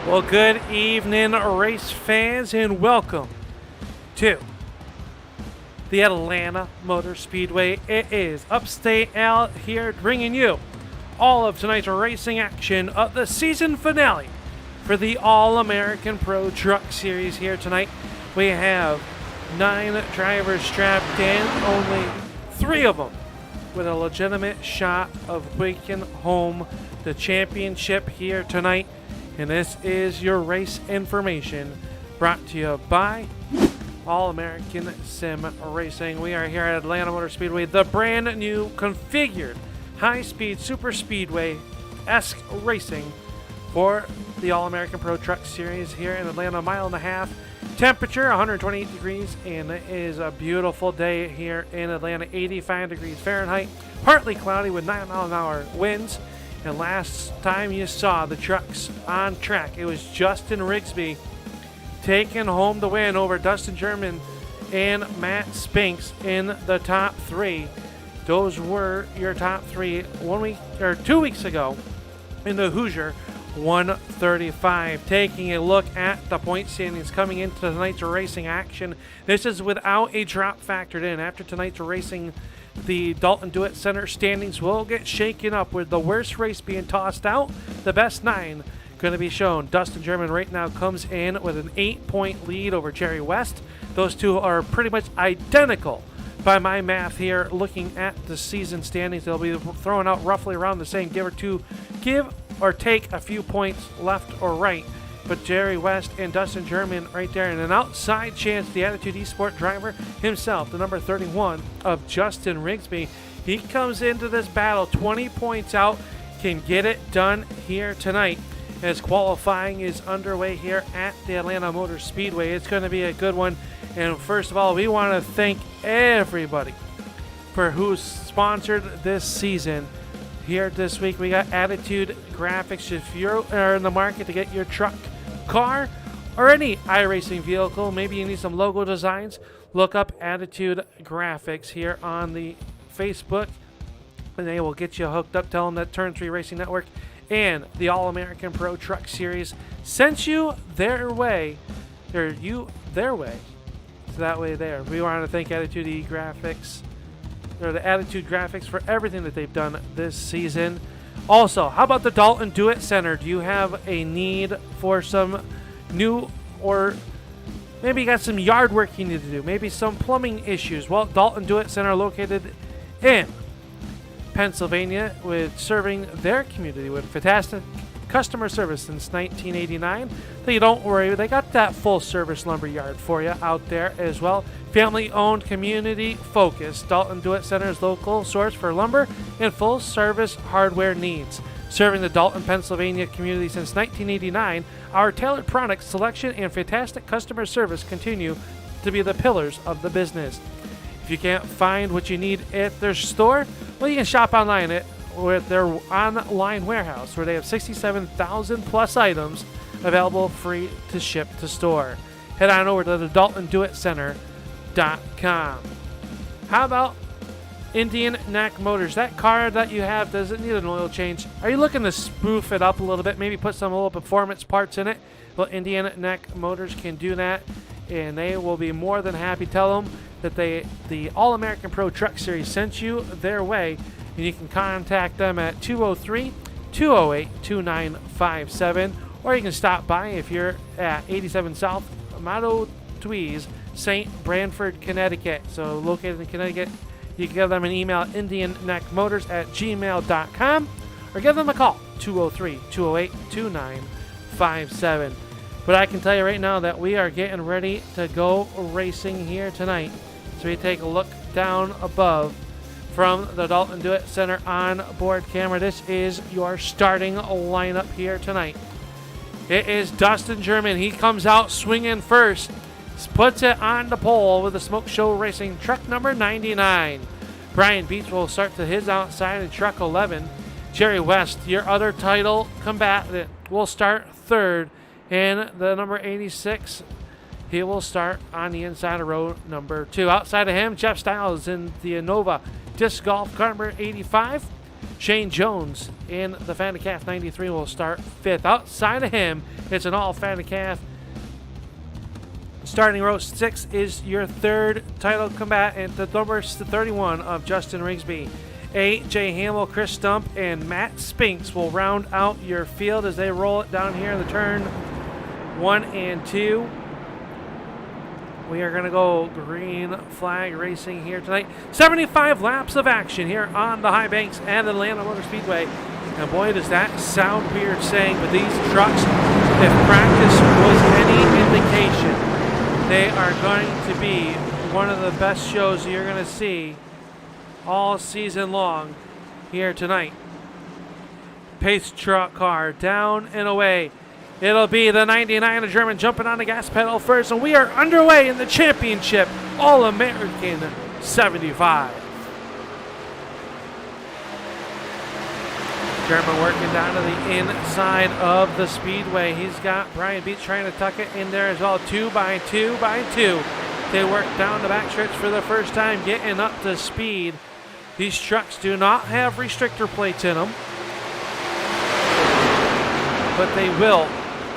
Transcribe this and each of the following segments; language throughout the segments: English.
Well, good evening, race fans, and welcome to the Atlanta Motor Speedway. It is Upstate Al here bringing you all of tonight's racing action of the season finale for the All-American Pro Truck Series here tonight. We have 9 drivers strapped in, only 3 of them with a legitimate shot of taking home the championship here tonight. And this is your race information brought to you by All-American Sim Racing. We are here at Atlanta Motor Speedway, the brand new configured high-speed super speedway-esque racing for the All-American Pro Truck Series here in Atlanta. 1.5 miles. Temperature 128 degrees, and it is a beautiful day here in Atlanta. 85 degrees Fahrenheit, partly cloudy with 9-mile-an-hour winds. And last time you saw the trucks on track, it was Justin Rigsby taking home the win over Dustin German and Matt Spinks in the top 3. Those were your top 3 2 weeks ago in the Hoosier 135. Taking a look at the point standings coming into tonight's racing action. This is without a drop factored in. After tonight's racing, the Dalton Do It Center standings will get shaken up with the worst race being tossed out. The best 9 going to be shown. Dustin German right now comes in with an 8-point lead over Jerry West. Those two are pretty much identical by my math here. Looking at the season standings, they'll be throwing out roughly around the same, give or take a few points left or right. But Jerry West and Dustin German right there, and an outside chance, the Attitude Esport driver himself, the number 31 of Justin Rigsby. He comes into this battle 20 points out, can get it done here tonight as qualifying is underway here at the Atlanta Motor Speedway. It's going to be a good one. And first of all, we want to thank everybody for who's sponsored this season. Here this week, we got Attitude Graphics. If you are in the market to get your truck, car, or any iRacing vehicle, maybe you need some logo designs, look up Attitude Graphics here on the Facebook, and they will get you hooked up. Tell them that Turn 3 Racing Network and the All-American Pro Truck Series sent you their way, or you their way. So that way there. We want to thank Attitude Graphics, or the Attitude Graphics, for everything that they've done this season. Also, how about the Dalton Do It Center? Do you have a need for some new, or maybe you got some yard work you need to do, maybe some plumbing issues? Well, Dalton Do It Center, located in Pennsylvania, with serving their community with fantastic customer service since 1989. So you don't worry, they got that full service lumber yard for you out there as well. Family owned, community focused. Dalton Do It Center's local source for lumber and full service hardware needs. Serving the Dalton, Pennsylvania community since 1989, our tailored product selection and fantastic customer service continue to be the pillars of the business. If you can't find what you need at their store, well, you can shop online with their online warehouse, where they have 67,000 plus items available free to ship to store. Head on over to the DaltonDoItCenter.com. How about Indian Neck Motors? That car that you have, does it need an oil change? Are you looking to spruce it up a little bit, maybe put some little performance parts in it? Well, Indian Neck Motors can do that, and they will be more than happy. Tell them that the All-American Pro Truck Series sent you their way, and you can contact them at 203-208-2957, or you can stop by if you're at 87 South Motto Tweez, St. Branford, Connecticut. So located in Connecticut, you can give them an email at indianneckmotors@gmail.com, or give them a call, 203-208-2957. But I can tell you right now that we are getting ready to go racing here tonight. So we take a look down above from the Dalton Do It Center on-board camera. This is your starting lineup here tonight. It is Dustin German. He comes out swinging first. Puts it on the pole with the Smoke Show Racing truck number 99. Brian Beats will start to his outside in truck 11. Jerry West, your other title combatant, will start third in the number 86. He will start on the inside of row number 2. Outside of him, Jeff Stiles in the Innova Disc Golf car number 85. Shane Jones in the Fanacaf 93 will start 5th. Outside of him, it's an all Fanacaf. Starting row 6 is your 3rd title combatant, the number 31 of Justin Rigsby. A.J. Hamill, Chris Stump, and Matt Spinks will round out your field as they roll it down here in the turn 1 and 2. We are going to go green flag racing here tonight. 75 laps of action here on the high banks at Atlanta Motor Speedway. And boy, does that sound weird saying, but these trucks, if practice was any indication, they are going to be one of the best shows you're going to see all season long here tonight. Pace truck car down and away. It'll be the 99 of German jumping on the gas pedal first, and we are underway in the championship All-American 75. German working down to the inside of the speedway. He's got Brian Beach trying to tuck it in there as well. 2 by 2 by 2. They work down the back stretch for the first time, getting up to speed. These trucks do not have restrictor plates in them, but they will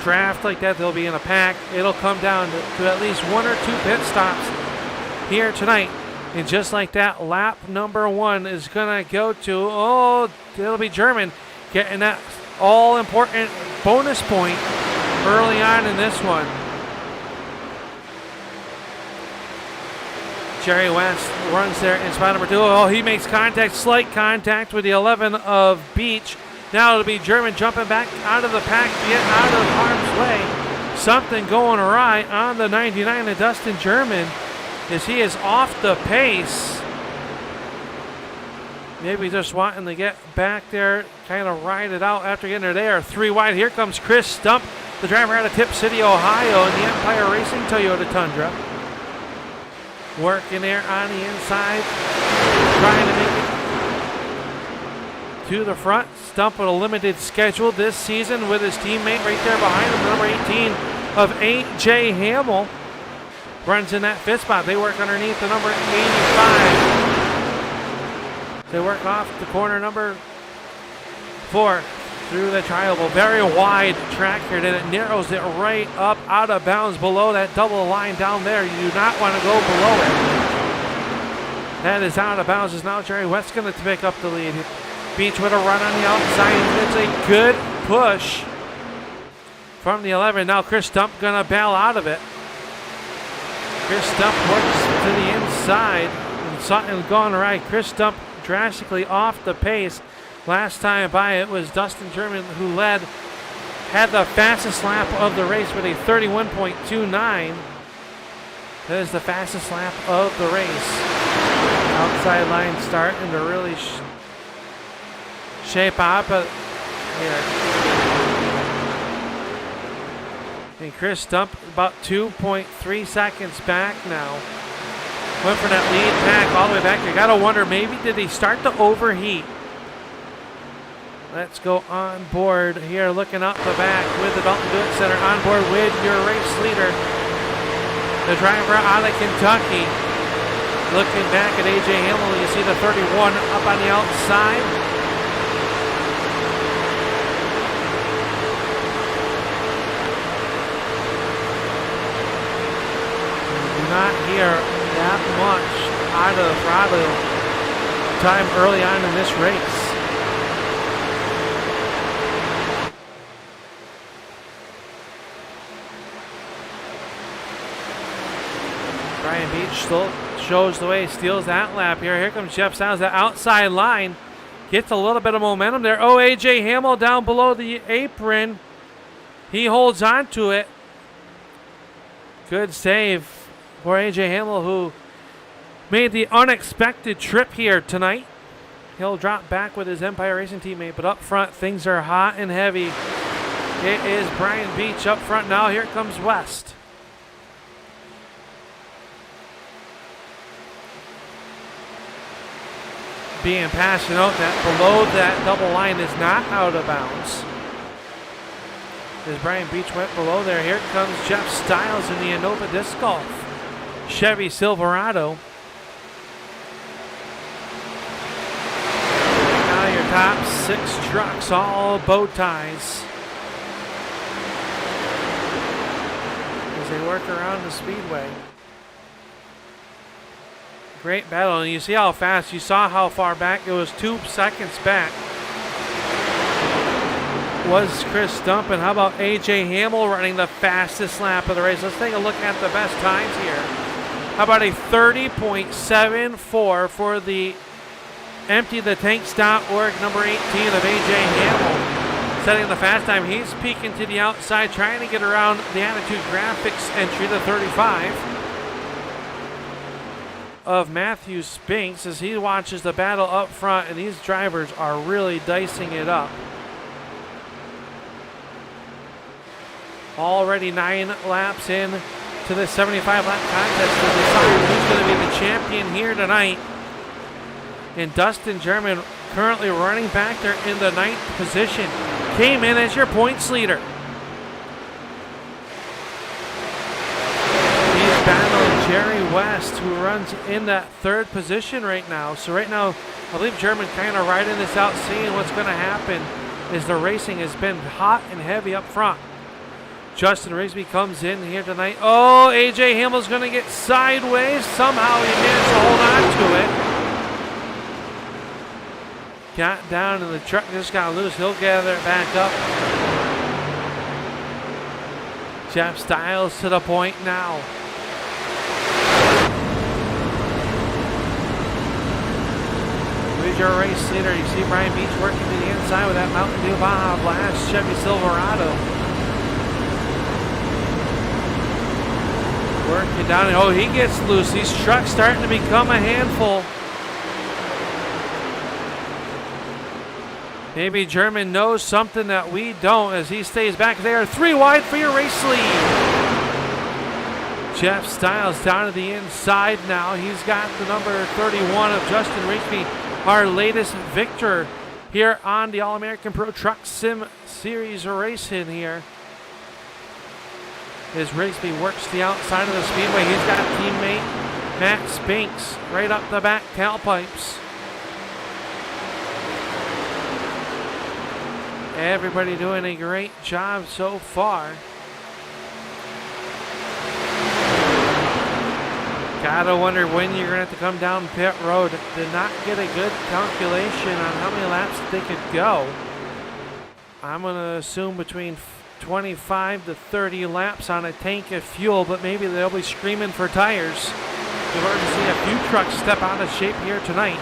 draft like that. They'll be in a pack. It'll come down to at least 1 or 2 pit stops here tonight. And just like that, lap number 1 is going to go to, it'll be German getting that all-important bonus point early on in this one. Jerry West runs there in spot number 2. Oh, he makes contact, slight contact with the 11 of Beach. Now it'll be German jumping back out of the pack, get out of harm's way. Something going awry on the 99 of Dustin German as he is off the pace. Maybe just wanting to get back there, kind of ride it out after getting there. 3 wide. Here comes Chris Stump, the driver out of Tip City, Ohio, in the Empire Racing Toyota Tundra. Working there on the inside, trying to make it to the front. Stump with a limited schedule this season with his teammate right there behind him, number 18 of A.J. Hamill. Runs in that 5th spot. They work underneath the number 85. They work off the corner number 4 through the triangle. Very wide track here, and it narrows it right up out of bounds below that double line down there. You do not want to go below it. That is out of bounds. Is now Jerry West going to pick up the lead. Beach with a run on the outside. It's a good push from the 11. Now Chris Stump going to bail out of it. Chris Stump works to the inside, and something gone right. Chris Stump drastically off the pace. Last time by, it was Dustin German who led, had the fastest lap of the race with a 31.29. That is the fastest lap of the race. Outside line starting to really shape up here. And Chris Stump about 2.3 seconds back now. Went for that lead pack all the way back. You gotta wonder, maybe did he start to overheat? Let's go on board here, looking up the back with the Dalton Dewitt Center on board with your race leader, the driver out of Kentucky. Looking back at A.J. Hamill, you see the 31 up on the outside. Do not hear that much out of the throttle time early on in this race. Brian Beach still shows the way, steals that lap here. Here comes Jeff Stiles, the outside line. Gets a little bit of momentum there. Oh, A.J. Hamill down below the apron. He holds on to it. Good save for A.J. Hamill, who made the unexpected trip here tonight. He'll drop back with his Empire Racing teammate, but up front, things are hot and heavy. It is Brian Beach up front now. Here comes West. Being passed out that below that double line is not out of bounds. As Brian Beach went below there, here comes Jeff Stiles in the Innova Disc Golf Chevy Silverado. Now your top 6 trucks, all bow ties. As they work around the speedway. Great battle, and you see how fast, you saw how far back, it was 2 seconds back. Was Chris Stump, and how about AJ Hamill running the fastest lap of the race? Let's take a look at the best times here. How about a 30.74 for the EmptyTheTanks.org number 18 of AJ Hamill. Setting the fast time, he's peeking to the outside, trying to get around the Attitude Graphics entry, the 35 of Matthew Spinks, as he watches the battle up front, and these drivers are really dicing it up. Already 9 laps in to the 75-lap contest to decide who's going to be the champion here tonight. And Dustin German, currently running back there in the 9th position, came in as your points leader. He's battling Jerry West, who runs in that 3rd position right now. So right now, I believe German kind of riding this out, seeing what's going to happen, as the racing has been hot and heavy up front. Justin Rigsby comes in here tonight. Oh, AJ Hamill's going to get sideways. Somehow he managed to hold on to it. Got down and the truck just got loose. He'll gather it back up. Jeff Styles to the point now. Who's your race leader? You see Brian Beach working to the inside with that Mountain Dew Baja Blast Chevy Silverado. Working down, and oh, he gets loose. These trucks starting to become a handful. Maybe German knows something that we don't, as he stays back there. 3 wide for your race lead. Jeff Styles down to the inside now. He's got the number 31 of Justin Rigsby, our latest victor here on the All-American Pro Truck Sim Series racing here. As Rigsby works the outside of the speedway, he's got teammate Matt Spinks right up the back tailpipes. Everybody doing a great job so far. Gotta wonder when you're gonna have to come down pit road. Did not get a good calculation on how many laps they could go. I'm gonna assume between 25 to 30 laps on a tank of fuel, but maybe they'll be screaming for tires. We've already seen a few trucks step out of shape here tonight.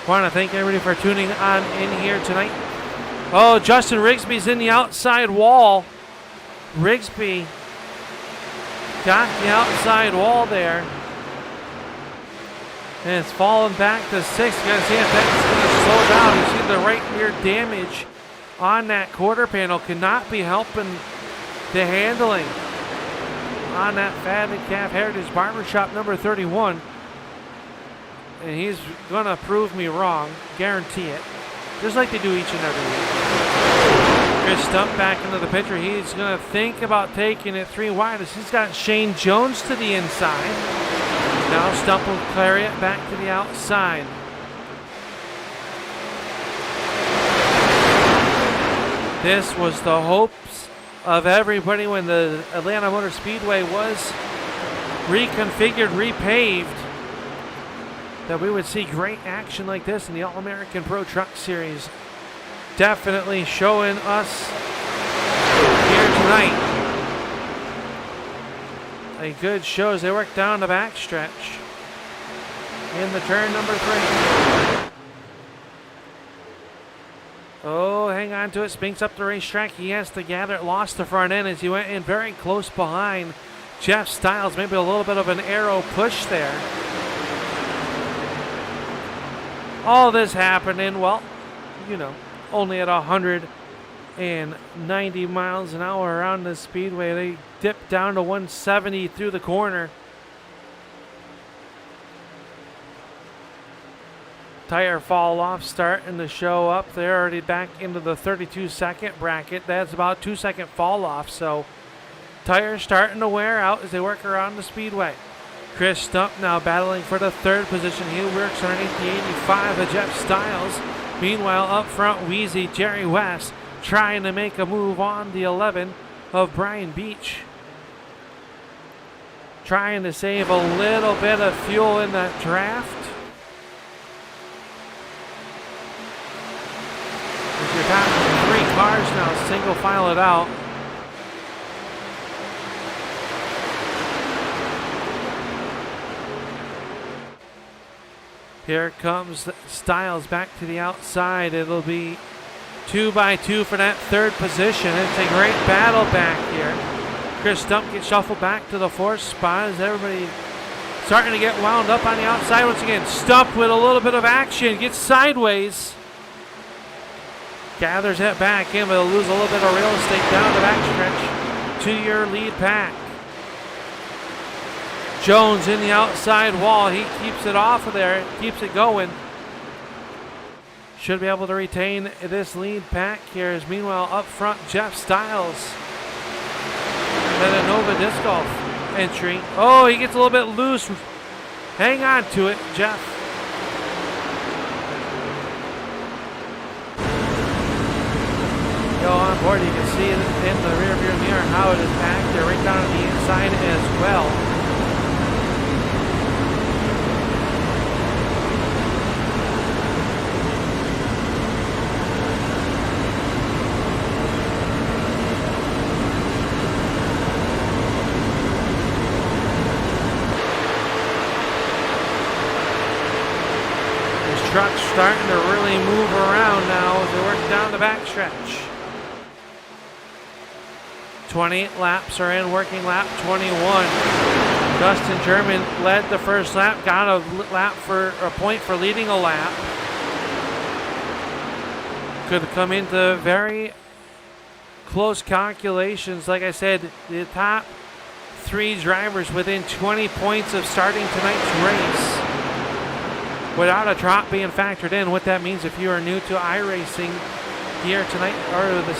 Want to thank everybody for tuning on in here tonight. Oh, Justin Rigsby's in the outside wall. Rigsby got the outside wall there. And it's falling back to 6th. You gotta see if that's gonna slow down. You see the right rear damage on that quarter panel cannot be helping the handling on that Fatted Calf Heritage Barbershop number 31. And he's going to prove me wrong, guarantee it, just like they do each and every week. Chris Stump back into the picture. He's going to think about taking it 3 wide as he's got Shane Jones to the inside. Now Stump will carry it back to the outside. This was the hopes of everybody when the Atlanta Motor Speedway was reconfigured, repaved, that we would see great action like this in the All-American Pro Truck Series. Definitely showing us here tonight a good show as they work down the backstretch in the turn number 3. Oh, hang on to it. Spinks up the racetrack. He has to gather it. Lost the front end as he went in very close behind Jeff Styles. Maybe a little bit of an arrow push there. All this happening, well, you know, only at 190 miles an hour around the speedway. They dipped down to 170 through the corner. Tire fall off starting to show up. They're already back into the 32-second bracket. That's about 2-second fall off. So tires starting to wear out as they work around the speedway. Chris Stump now battling for the third position. He works underneath the 85 of Jeff Styles. Meanwhile, up front, Wheezy Jerry West trying to make a move on the 11 of Brian Beach. Trying to save a little bit of fuel in that draft. If you're talking 3 cars now, single file it out. Here comes Styles back to the outside. It'll be 2 by 2 for that third position. It's a great battle back here. Chris Stump gets shuffled back to the 4th spot as everybody starting to get wound up on the outside once again. Stump with a little bit of action, gets sideways. Gathers it back in, but he'll lose a little bit of real estate down the backstretch to your lead pack. Jones in the outside wall. He keeps it off of there, keeps it going. Should be able to retain this lead pack here. As meanwhile, up front, Jeff Styles. Then a Nova Disc Golf entry. Oh, he gets a little bit loose. Hang on to it, Jeff. Go on board. You can see it in the rear view mirror how it is packed there, right down on the inside as well. Truck's starting to really move around now as they work down the backstretch. 28 laps are in, working lap 21. Dustin German led the first lap, got a point for leading a lap. Could come into very close calculations. Like I said, the top 3 drivers within 20 points of starting tonight's race. Without a drop being factored in, what that means if you are new to iRacing here tonight, or the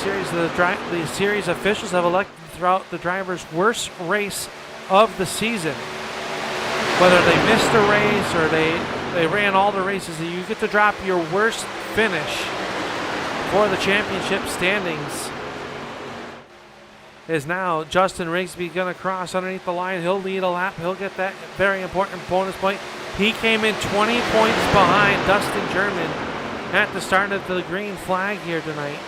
series officials have elected to throw out the driver's worst race of the season. Whether they missed a race or they ran all the races, you get to drop your worst finish for the championship standings. Is now Justin Rigsby going to cross underneath the line. He'll lead a lap. He'll get that very important bonus point. He came in 20 points behind Dustin German at the start of the green flag here tonight.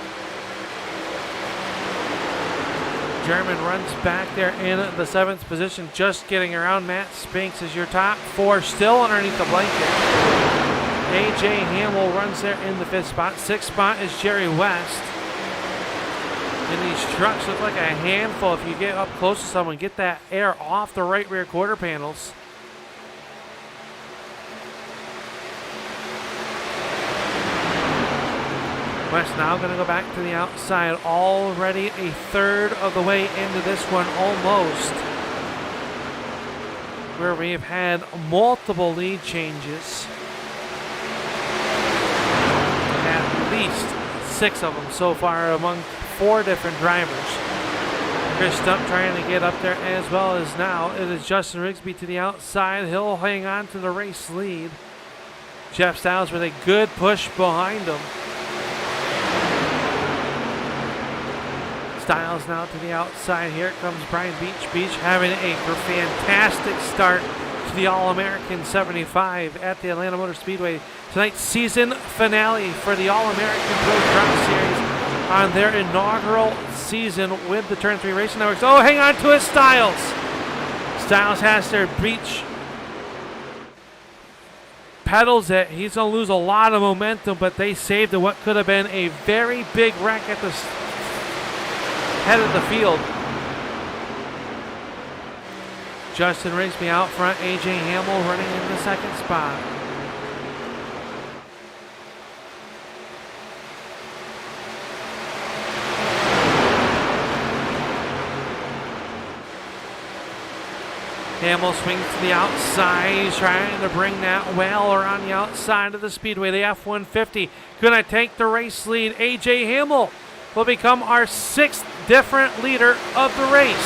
German runs back there in the 7th position, just getting around Matt Spinks as your top 4 still underneath the blanket. AJ Hamill runs there in the 5th spot. 6th spot is Jerry West. And these trucks look like a handful if you get up close to someone. Get that air off the right rear quarter panels. West now going to go back to the outside. Already a third of the way into this one almost. Where we've had multiple lead changes. At least 6 of them so far among 4 different drivers. Chris Stump trying to get up there as well as now. It is Justin Rigsby to the outside. He'll hang on to the race lead. Jeff Styles with a good push behind him. Styles now to the outside. Here comes Brian Beach. Beach having a fantastic start to the All-American 75 at the Atlanta Motor Speedway. Tonight's season finale for the All-American Pro Truck Series on their inaugural season with the Turn 3 Racing Networks. Oh, hang on to it, Styles. Styles has their Beach. Pedals it. He's going to lose a lot of momentum, but they saved what could have been a very big wreck at the head of the field. Justin Rigsby out front. AJ Hamill running in the 2nd spot. Hamill swings to the outside. He's trying to bring that well around the outside of the Speedway. The F-150 gonna take the race lead. AJ Hamill will become our 6th different leader of the race.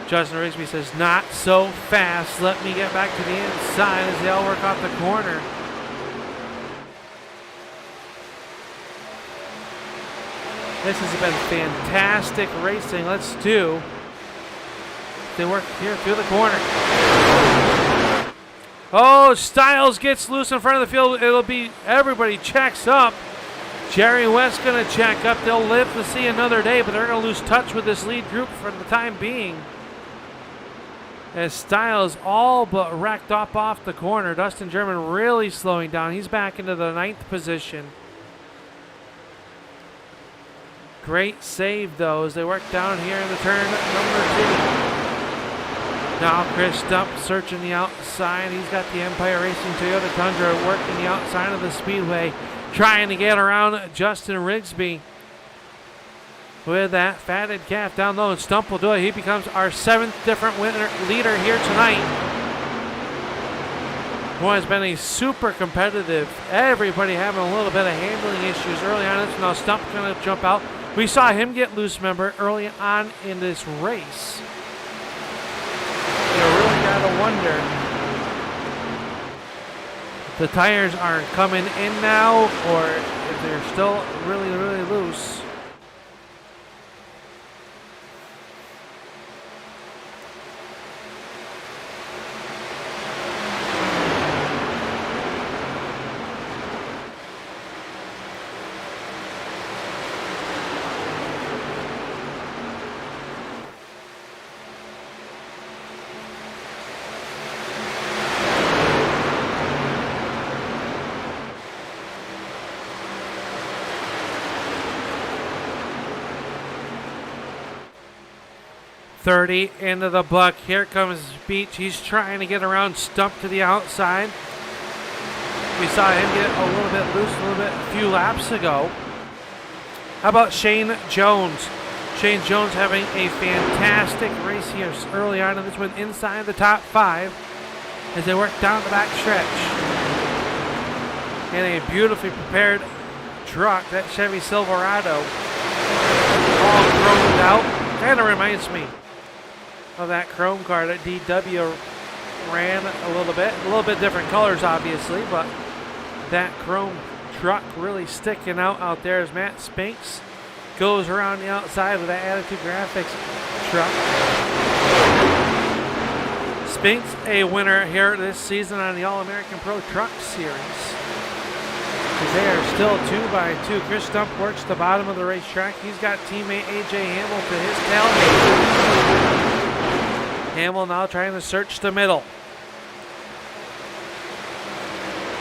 Justin Rigsby says, not so fast. Let me get back to the inside as they all work off the corner. This has been fantastic racing. Let's do. They work here through the corner. Oh, Styles gets loose in front of the field. It'll be everybody checks up. Jerry West going to check up. They'll live to see another day, but they're going to lose touch with this lead group for the time being. As Styles all but wrecked up off the corner. Dustin German really slowing down. He's back into the 9th position. Great save, though, as they work down here in the turn number 2. Now Chris Stump searching the outside. He's got the Empire Racing Toyota Tundra working the outside of the Speedway, trying to get around Justin Rigsby. With that fatted calf down low, and Stump will do it. He becomes our 7th different leader here tonight. Boy, it's been a super competitive. Everybody having a little bit of handling issues early on. Now Stump's going to jump out. We saw him get loose, remember, early on in this race. You really got to wonder. The tires aren't coming in now, or if they're still really, really loose. .30 into the buck. Here comes Beach. He's trying to get around Stump to the outside. We saw him get a little bit loose a few laps ago. How about Shane Jones? Shane Jones having a fantastic race here early on in this one, inside the top 5 as they work down the back stretch. And a beautifully prepared truck, that Chevy Silverado, all chromed out. Kind of reminds me of that chrome car that DW ran a little bit different colors obviously, but that chrome truck really sticking out there as Matt Spinks goes around the outside with that Attitude Graphics truck. Spinks a winner here this season on the All-American Pro Truck Series. They are still 2x2. Chris Stump works the bottom of the racetrack. He's got teammate AJ Hamill to his tailgate. Hamill now trying to search the middle.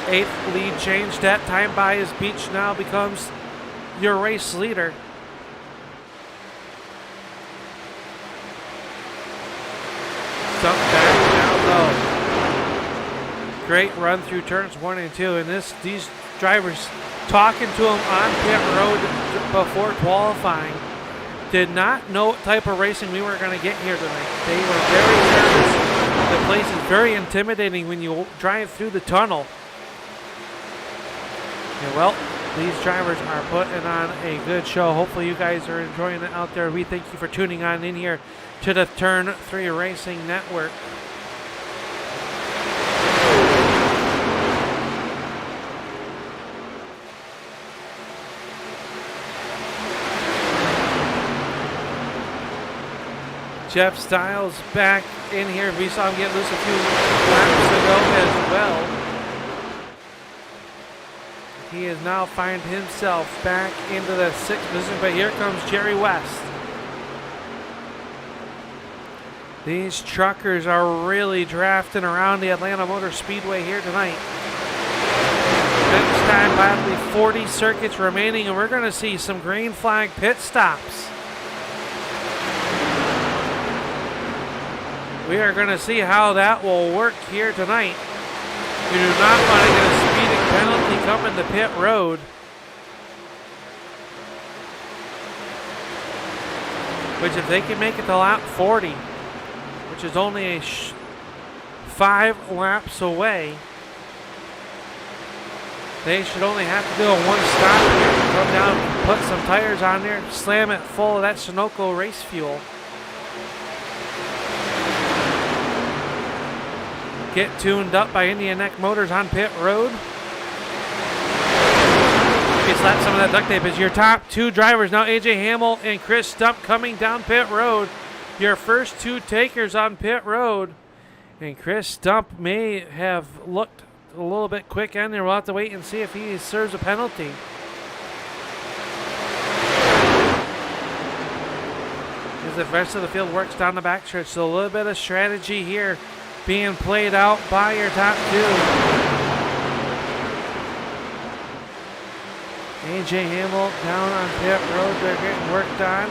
8th lead change that time by as Beach now becomes your race leader. Stump back down low. Great run through turns 1 and 2, and these drivers talking to him on pit road before qualifying did not know what type of racing we were going to get here tonight. They were very nervous. The place is very intimidating when you drive through the tunnel. And well, these drivers are putting on a good show. Hopefully you guys are enjoying it out there. We thank you for tuning on in here to the Turn 3 Racing Network. Jeff Styles back in here. We saw him get loose a few laps ago as well. He has now found himself back into the 6th position, but here comes Jerry West. These truckers are really drafting around the Atlanta Motor Speedway here tonight. Next time, probably 40 circuits remaining, and we're going to see some green flag pit stops. We are going to see how that will work here tonight. We do not want to get a speeding penalty coming to pit road. Which if they can make it to lap 40, which is only 5 laps away, they should only have to do a 1 stop here. Come down, put some tires on there, slam it full of that Sunoco race fuel. get tuned up by Indian Neck Motors on pit road. You slap some of that duct tape as your top two drivers now. AJ Hamill and Chris Stump coming down pit road. Your first two takers on pit road. And Chris Stump may have looked a little bit quick in there. We'll have to wait and see if he serves a penalty. As the rest of the field works down the backstretch. So a little bit of strategy here being played out by your top two. AJ Hamill down on pit road. They're getting worked on.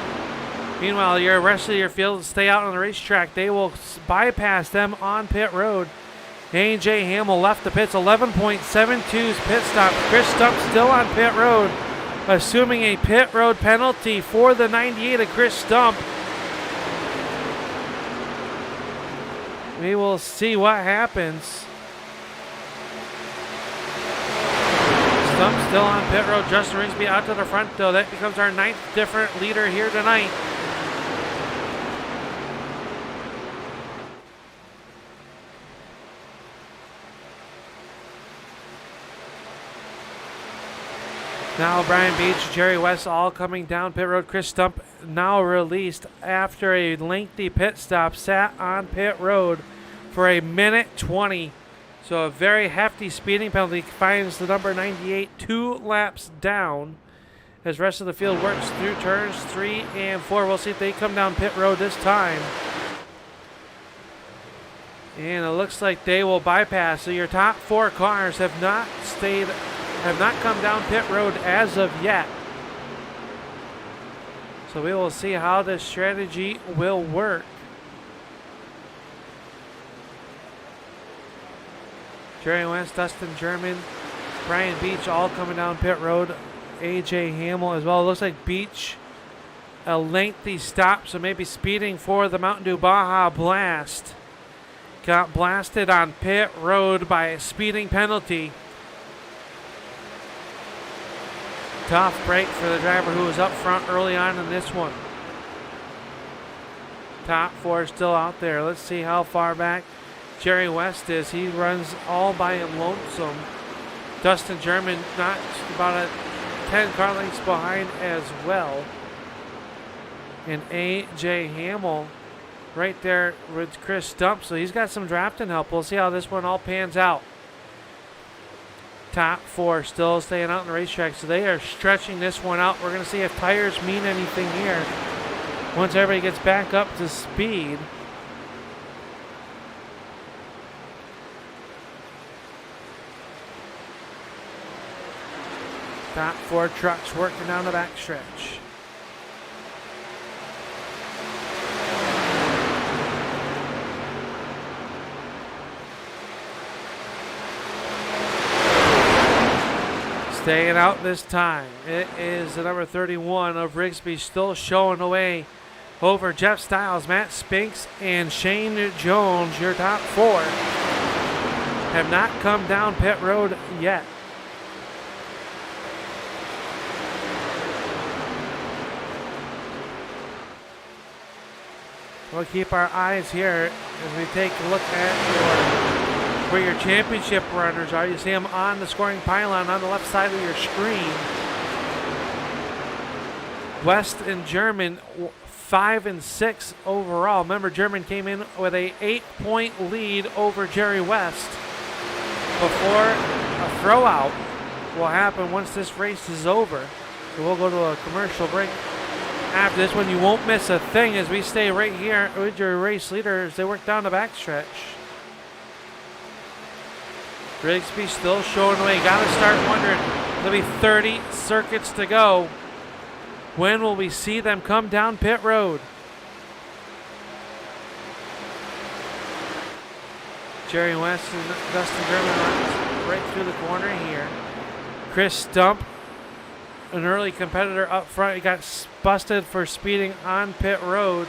Meanwhile, your rest of your field stay out on the racetrack. They will bypass them on pit road. AJ Hamill left the pits. 11.72's pit stop. Chris Stump still on pit road, assuming a pit road penalty for the 98 of Chris Stump. We will see what happens. Stump still on pit road. Justin Rigsby out to the front, though. That becomes our 9th different leader here tonight. Now Brian Beach, Jerry West all coming down pit road. Chris Stump now released after a lengthy pit stop. Sat on pit road for a minute 20. So a very hefty speeding penalty finds the number 98 2 laps down as rest of the field works through turns 3 and 4. We'll see if they come down pit road this time. And it looks like they will bypass. So your top 4 cars have not come down pit road as of yet. So we will see how this strategy will work. Jerry West, Dustin German, Brian Beach all coming down pit road. AJ Hamill as well. It looks like Beach, a lengthy stop, so maybe speeding for the Mountain Dew Baja Blast. Got blasted on pit road by a speeding penalty. Tough break for the driver who was up front early on in this one. Top 4 still out there. Let's see how far back Jerry West is. He runs all by him lonesome. Dustin German not about a 10 car lengths behind as well. And AJ Hamill right there with Chris Stump. So he's got some drafting help. We'll see how this one all pans out. Top 4 still staying out on the racetrack. So they are stretching this one out. We're going to see if tires mean anything here once everybody gets back up to speed. Top 4 trucks working down the backstretch. Staying out this time. It is the number 31 of Rigsby still showing away over Jeff Stiles, Matt Spinks, and Shane Jones. Your top 4 have not come down pit road yet. We'll keep our eyes here as we take a look at where your championship runners are. You see them on the scoring pylon on the left side of your screen. West and German 5 and 6 overall. Remember, German came in with a 8-point lead over Jerry West before a throwout will happen once this race is over. So we'll go to a commercial break. After this one, you won't miss a thing as we stay right here with your race leader as they work down the backstretch. Rigsby still showing away. Got to start wondering. There'll be 30 circuits to go. When will we see them come down pit road? Jerry West and Dustin German runs right through the corner here. Chris Stump, an early competitor up front. He got busted for speeding on pit road.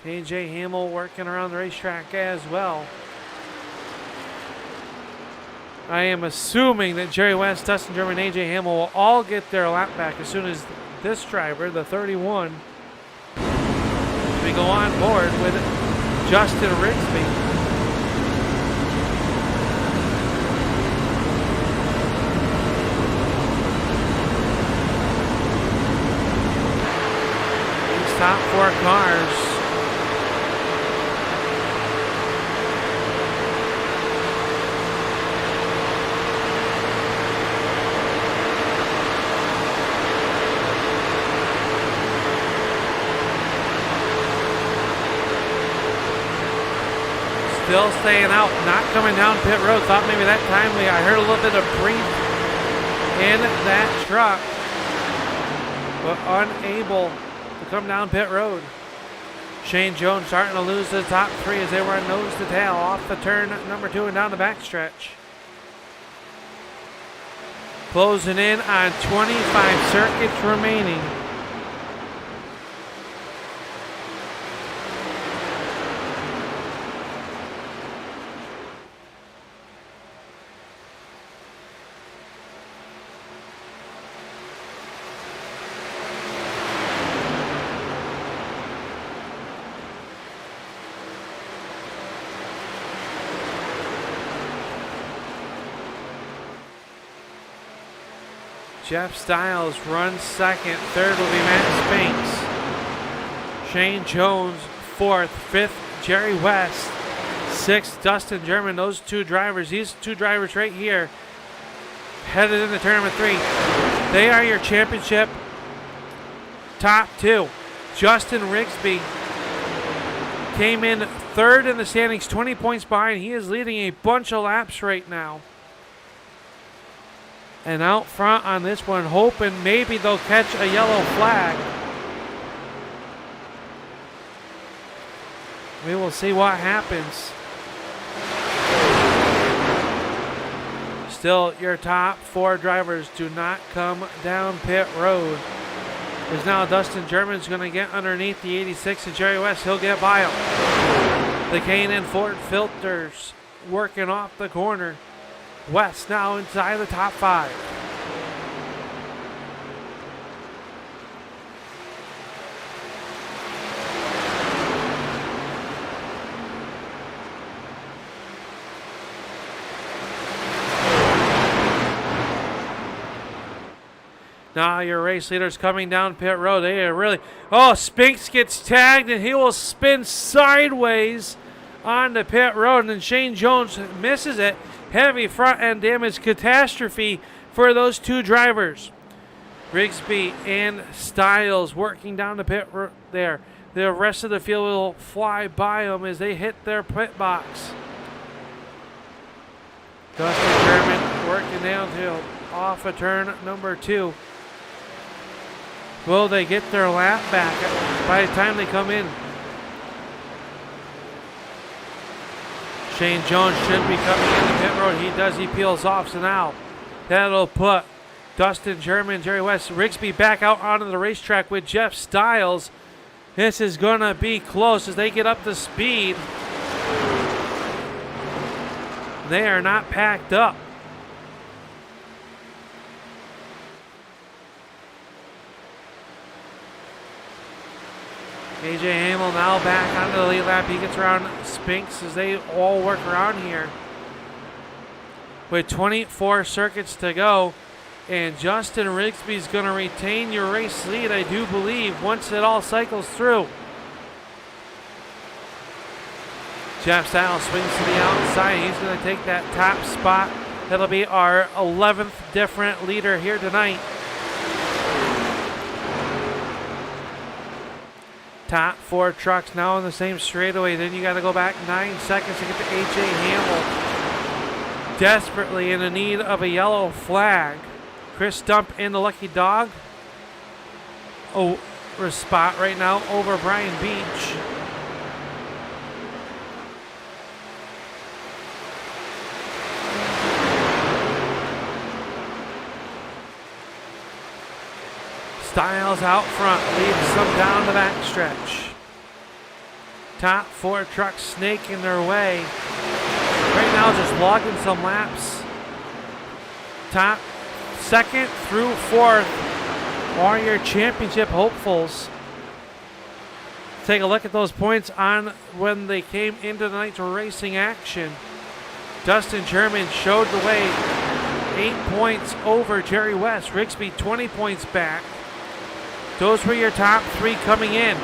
AJ Hamill working around the racetrack as well. I am assuming that Jerry West, Dustin German, and AJ Hamill will all get their lap back as soon as this driver, the 31, we go on board with Justin Rigsby. These top 4 cars. Still staying out, not coming down pit road. Thought maybe that time I heard a little bit of breathe in that truck, but unable to come down pit road. Shane Jones starting to lose the top 3 as they run nose to tail off the turn number 2 and down the backstretch. Closing in on 25 circuits remaining. Jeff Stiles runs second. Third will be Matt Spinks. Shane Jones fourth. Fifth, Jerry West. Sixth, Dustin German. Those 2 drivers, these 2 drivers right here, headed into turn number 3. They are your championship top 2. Justin Rigsby came in third in the standings, 20 points behind. He is leading a bunch of laps right now. And out front on this one, hoping maybe they'll catch a yellow flag. We will see what happens. Still, your top 4 drivers do not come down pit road. As now Dustin German's going to get underneath the 86 of Jerry West. He'll get by him. The K&N Ford filters working off the corner. West now inside the top 5. Now your race leaders coming down pit road. They are really... Oh, Spinks gets tagged and he will spin sideways on the pit road. And then Shane Jones misses it. Heavy front end damage, catastrophe for those 2 drivers. Rigsby and Stiles working down the pit there. The rest of the field will fly by them as they hit their pit box. Dustin German working downhill off of turn number 2. Will they get their lap back by the time they come in? Shane Jones should be coming in the pit road. He does. He peels off. So now that'll put Dustin German, Jerry West, Rigsby back out onto the racetrack with Jeff Stiles. This is going to be close as they get up to speed. They are not packed up. AJ Hamel now back onto the lead lap. He gets around Spinks as they all work around here. With 24 circuits to go. And Justin Rigsby's going to retain your race lead, I do believe, once it all cycles through. Jeff Stiles swings to the outside. He's going to take that top spot. That'll be our 11th different leader here tonight. Top 4 trucks now on the same straightaway. Then you got to go back 9 seconds to get to AJ Hamel. Desperately in the need of a yellow flag. Chris Stump in the lucky dog. Oh, spot right now over Brian Beach. Stiles out front, leaves some down the backstretch. Top 4 trucks snaking their way. Right now just logging some laps. Top 2nd through 4th are your championship hopefuls. Take a look at those points on when they came into tonight's racing action. Dustin German showed the way, 8 points over Jerry West. Rigsby 20 points back. Those were your top 3 coming in.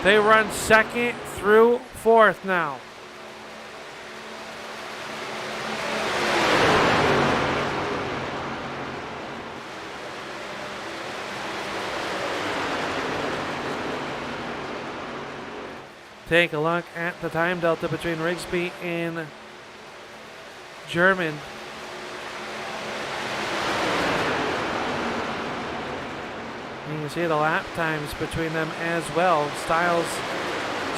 They run second through 4th now. Take a look at the time delta between Rigsby and German. You can see the lap times between them as well. Styles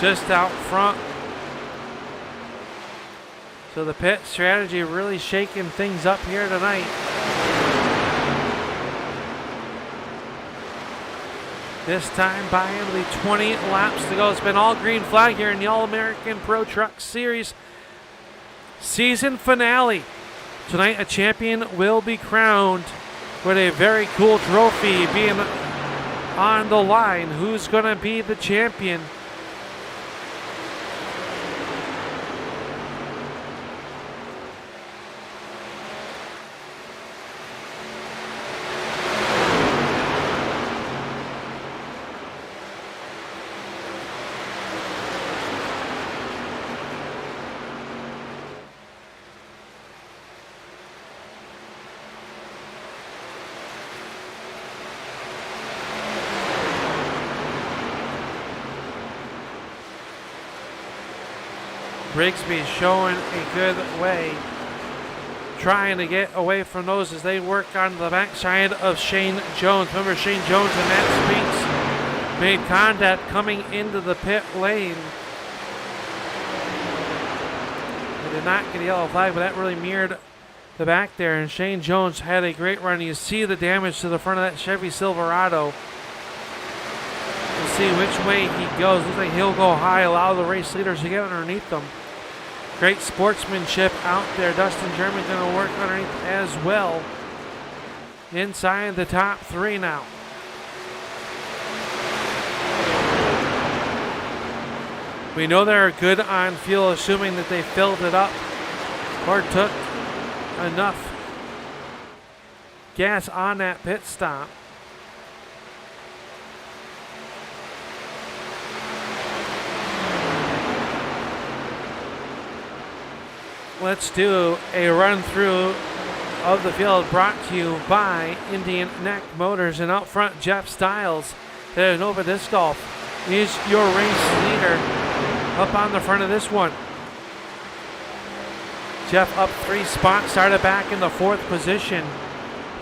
just out front. So the pit strategy really shaking things up here tonight. This time by only 20 laps to go. It's been all green flag here in the All-American Pro Truck Series season finale. Tonight a champion will be crowned with a very cool trophy being on the line. Who's going to be the champion? Rigsby showing a good way, trying to get away from those as they work on the backside of Shane Jones. Remember, Shane Jones and Matt Speaks made contact coming into the pit lane. They did not get a yellow flag, but that really mirrored the back there, and Shane Jones had a great run. You see the damage to the front of that Chevy Silverado. We'll see which way he goes. Looks like he'll go high, allow the race leaders to get underneath them. Great sportsmanship out there. Dustin German going to work underneath as well. Inside the top 3 now. We know they're good on fuel, assuming that they filled it up or took enough gas on that pit stop. Let's do a run through of the field brought to you by Indian Neck Motors, and out front Jeff Stiles at Nova Disc Golf is your race leader up on the front of this one. Jeff up 3 spots, started back in the 4th position.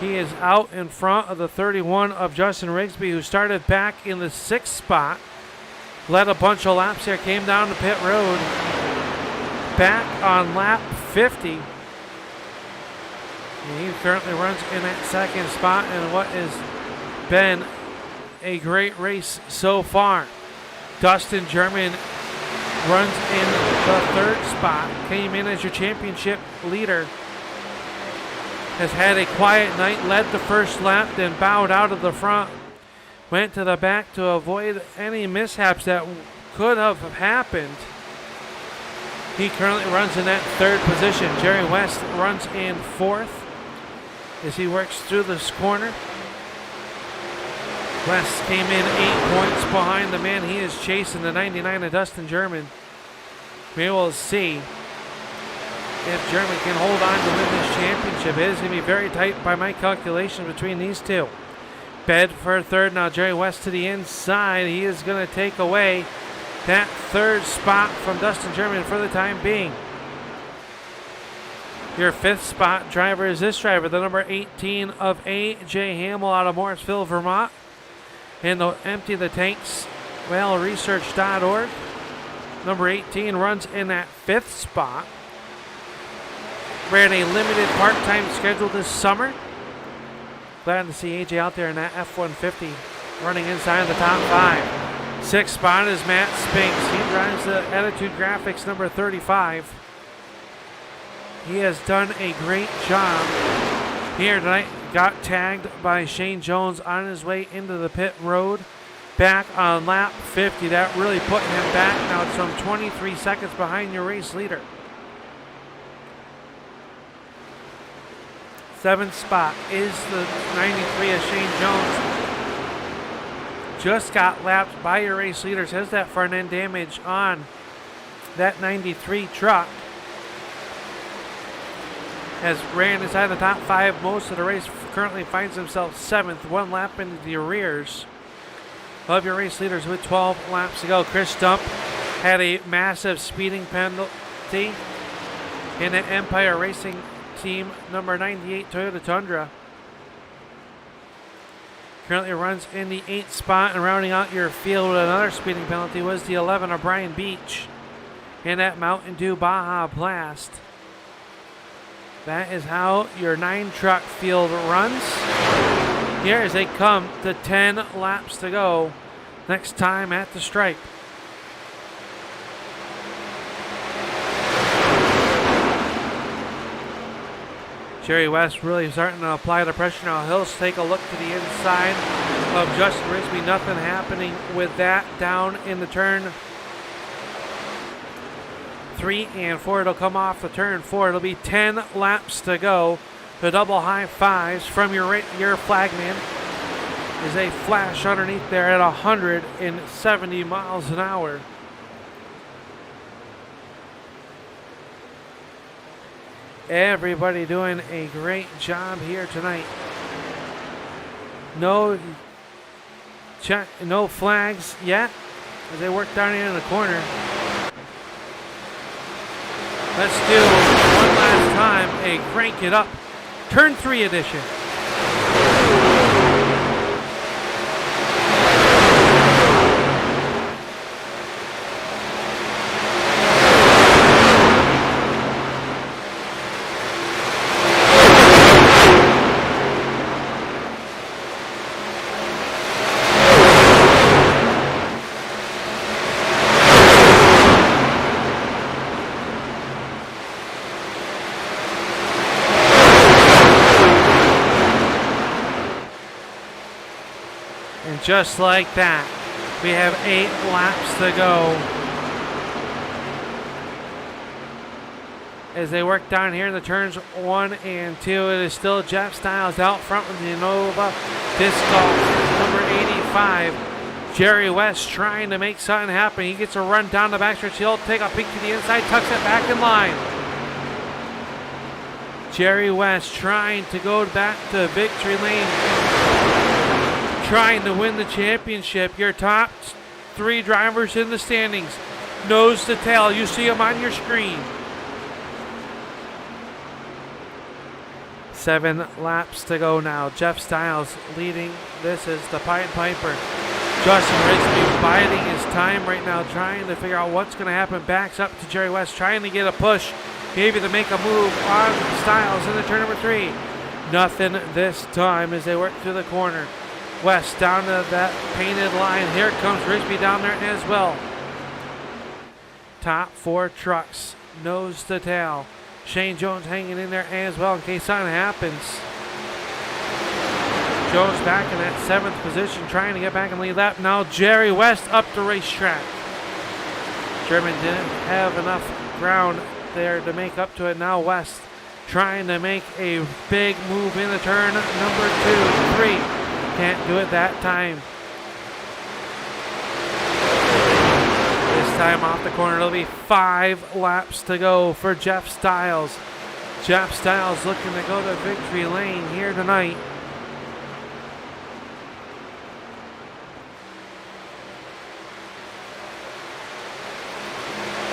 He is out in front of the 31 of Justin Rigsby, who started back in the 6th spot. Led a bunch of laps here, came down the pit road. Back on lap 50. And he currently runs in that 2nd spot in what has been a great race so far. Dustin German runs in the 3rd spot, came in as your championship leader. Has had a quiet night, led the first lap, then bowed out of the front. Went to the back to avoid any mishaps that could have happened. He currently runs in that 3rd position. Jerry West runs in 4th as he works through this corner. West came in 8 points behind the man he is chasing, the 99 of Dustin German. We will see if German can hold on to win this championship. It is going to be very tight by my calculation between these two. Bedford 3rd, now Jerry West to the inside. He is going to take away that 3rd spot from Dustin German for the time being. Your 5th spot driver is this driver, the number 18 of A.J. Hamill out of Morrisville, Vermont. And the empty the tanks, well, research.org. Number 18 runs in that 5th spot. Ran a limited part-time schedule this summer. Glad to see A.J. out there in that F-150 running inside the top 5. 6th spot is Matt Spinks. He drives the Attitude Graphics number 35. He has done a great job here tonight. Got tagged by Shane Jones on his way into the pit road. back on lap 50. That really put him back now some 23 seconds behind your race leader. 7th spot is the 93 of Shane Jones. Just got lapped by your race leader. Has that front end damage on that 93 truck. Has ran inside the top 5 most of the race. Currently finds himself 7th, 1 lap into the arrears of your race leaders with 12 laps to go. Chris Stump had a massive speeding penalty in an Empire Racing Team number 98 Toyota Tundra. Currently runs in the 8th spot, and rounding out your field with another speeding penalty was the 11 of Brian Beach in that Mountain Dew Baja Blast. That is how your 9 truck field runs. Here as they come to 10 laps to go next time at the stripe. Jerry West really starting to apply the pressure now. He'll take a look to the inside of Justin Risby. Nothing happening with that down in the turn 3 and 4. It'll come off the turn 4. It'll be 10 laps to go. The double high fives from your flagman is a flash underneath there at 170 miles an hour. Everybody doing a great job here tonight. No flags yet as they work down here in the corner. Let's do one last time a crank it up turn 3 edition. Just like that, we have 8 laps to go as they work down here in the turns 1 and 2. It is still Jeff Styles out front with the Nova Disc Golf number 85. Jerry West trying to make something happen. He gets a run down the backstretch. He'll take a peek to the inside, tucks it back in line. Jerry West trying to go back to victory lane, trying to win the championship. Your top 3 drivers in the standings, nose to tail. You see them on your screen. 7 laps to go now. Jeff Styles leading. This is the Pied Piper. Justin Rigsby biding his time right now, trying to figure out what's going to happen. Backs up to Jerry West, trying to get a push, maybe to make a move on Styles in the turn number 3. Nothing this time as they work through the corner. West down to that painted line. Here comes Risby down there as well. Top 4 trucks, nose to tail. Shane Jones hanging in there as well in case something happens. Jones back in that 7th position, trying to get back in lead lap. Now Jerry West up the racetrack. German didn't have enough ground there to make up to it. Now West trying to make a big move in the turn number 2, 3. Can't do it that time. This time off the corner, it'll be 5 laps to go for Jeff Styles. Jeff Styles looking to go to victory lane here tonight.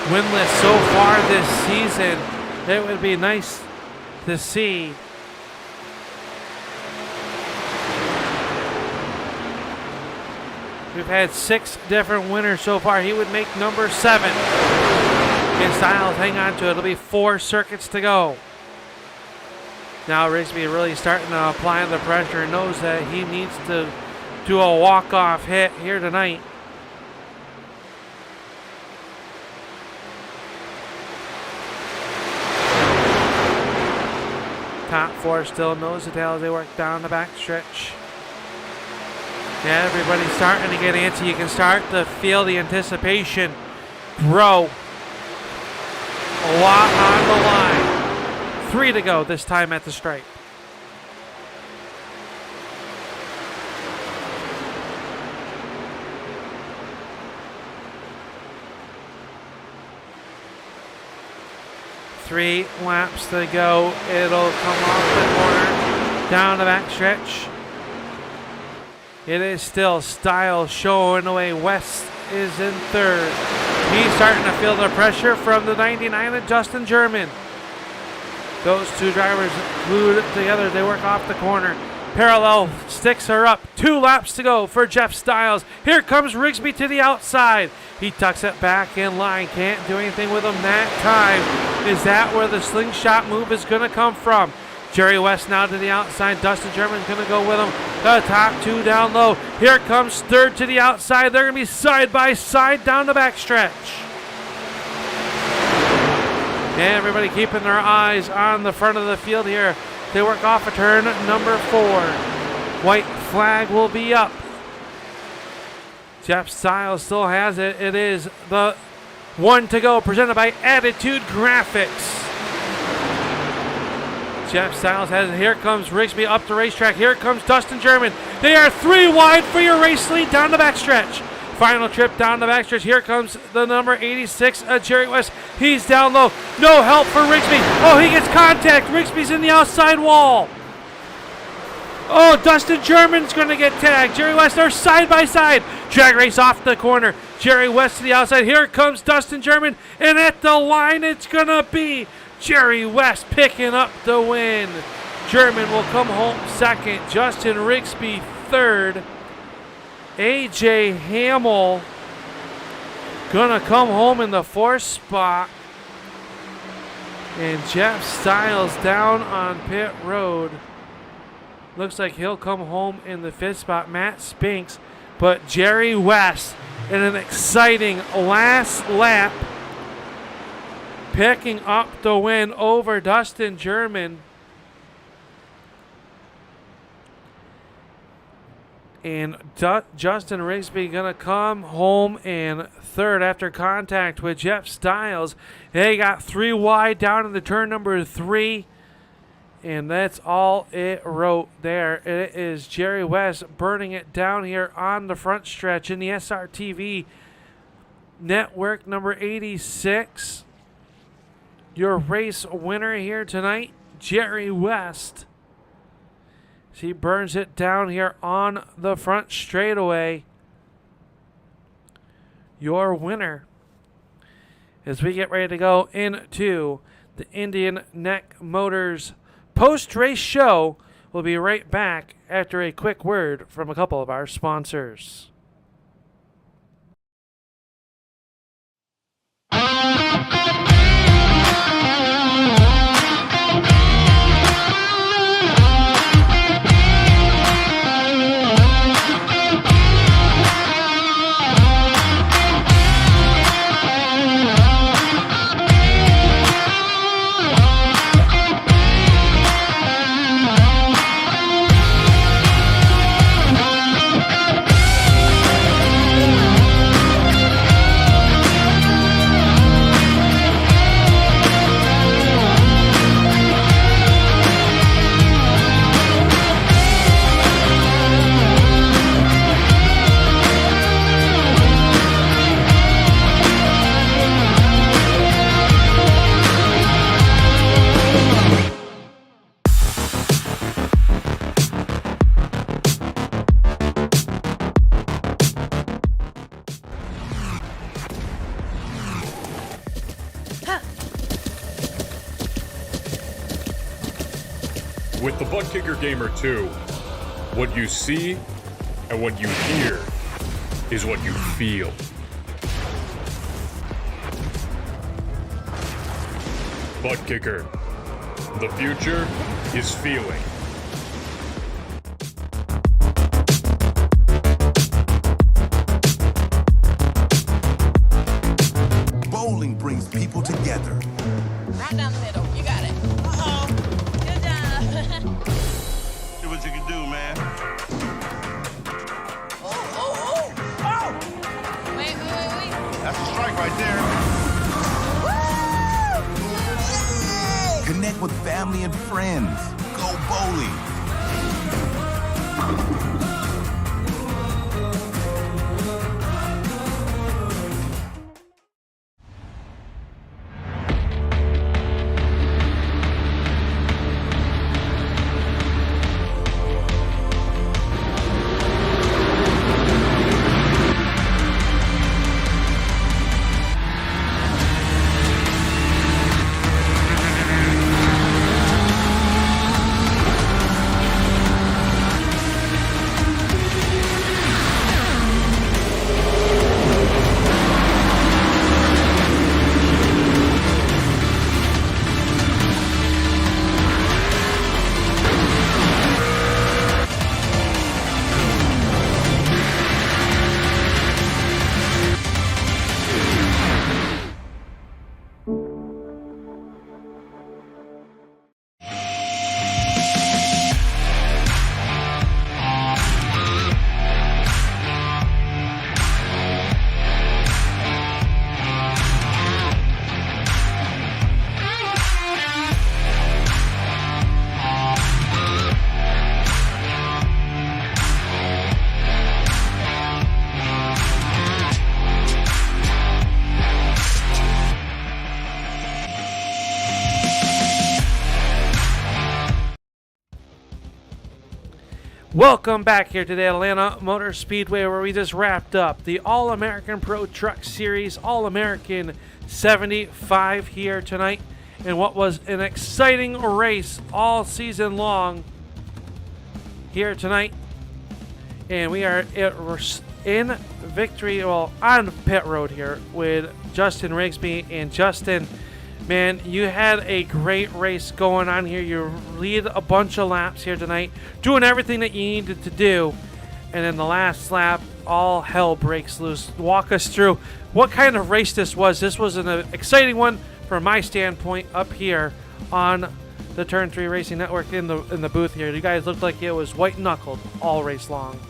Winless so far this season. It would be nice to see. We've had 6 different winners so far. He would make number 7. Can Styles hang on to it? It'll be 4 circuits to go. Now Rigsby really starting to apply the pressure and knows that he needs to do a walk-off hit here tonight. Top 4 still nose to tail as they work down the back stretch. Yeah, everybody's starting to get antsy. You can start to feel the anticipation grow. A lot on the line. 3 to go this time at the stripe. Three laps to go. It'll come off the corner, down the back stretch. It is still Styles showing the way. West is in third. He's starting to feel the pressure from the 99 of Justin German. Those two drivers glued together. They work off the corner. Parallel sticks are up. 2 laps to go for Jeff Styles. Here comes Rigsby to the outside. He tucks it back in line. Can't do anything with him that time. Is that where the slingshot move is going to come from? Jerry West now to the outside. Dustin German's going to go with him. The top 2 down low. Here comes third to the outside. They're going to be side by side down the backstretch. And everybody keeping their eyes on the front of the field here. They work off a turn number 4. White flag will be up. Jeff Styles still has it. It is the 1 to go, presented by Attitude Graphics. Jeff Styles has it. Here comes Rigsby up the racetrack. Here comes Dustin German. They are 3 wide for your race lead down the backstretch. Final trip down the backstretch. Here comes the number 86, Jerry West. He's down low. No help for Rigsby. Oh, he gets contact. Rigsby's in the outside wall. Oh, Dustin German's going to get tagged. Jerry West are side by side. Drag race off the corner. Jerry West to the outside. Here comes Dustin German. And at the line, it's going to be Jerry West picking up the win. German will come home second. Justin Rigsby third. A.J. Hamill gonna come home in the 4th spot. And Jeff Styles down on pit road. Looks like he'll come home in the 5th spot. Matt Spinks. But Jerry West in an exciting last lap, picking up the win over Dustin German. And Justin Rigsby going to come home in third after contact with Jeff Styles. They got 3 wide down in the turn number 3. And that's all it wrote there. It is Jerry West burning it down here on the front stretch in the SRTV network number 86. Your race winner here tonight, Jerry West. He burns it down here on the front straightaway. Your winner. As we get ready to go into the Indian Neck Motors post-race show, we'll be right back after a quick word from a couple of our sponsors. With the Butt Kicker Gamer 2, what you see and what you hear is what you feel. Butt Kicker. The future is feeling. Bowling brings people together. Right down the middle. You got it. Uh-oh. Good job. See what you can do, man. right there. Connect with family and friends. Go bowling. Welcome back here to the Atlanta Motor Speedway, where we just wrapped up the All-American Pro Truck Series All-American 75 here tonight, and what was an exciting race all season long here tonight. And we are in victory, well, on pit road here with Justin Rigsby. And Justin, man, you had a great race going on here. You lead a bunch of laps here tonight, doing everything that you needed to do. And in the last lap, all hell breaks loose. Walk us through what kind of race this was. This was an exciting one from my standpoint up here on the Turn 3 Racing Network in the booth here. You guys looked like it was white-knuckled all race long.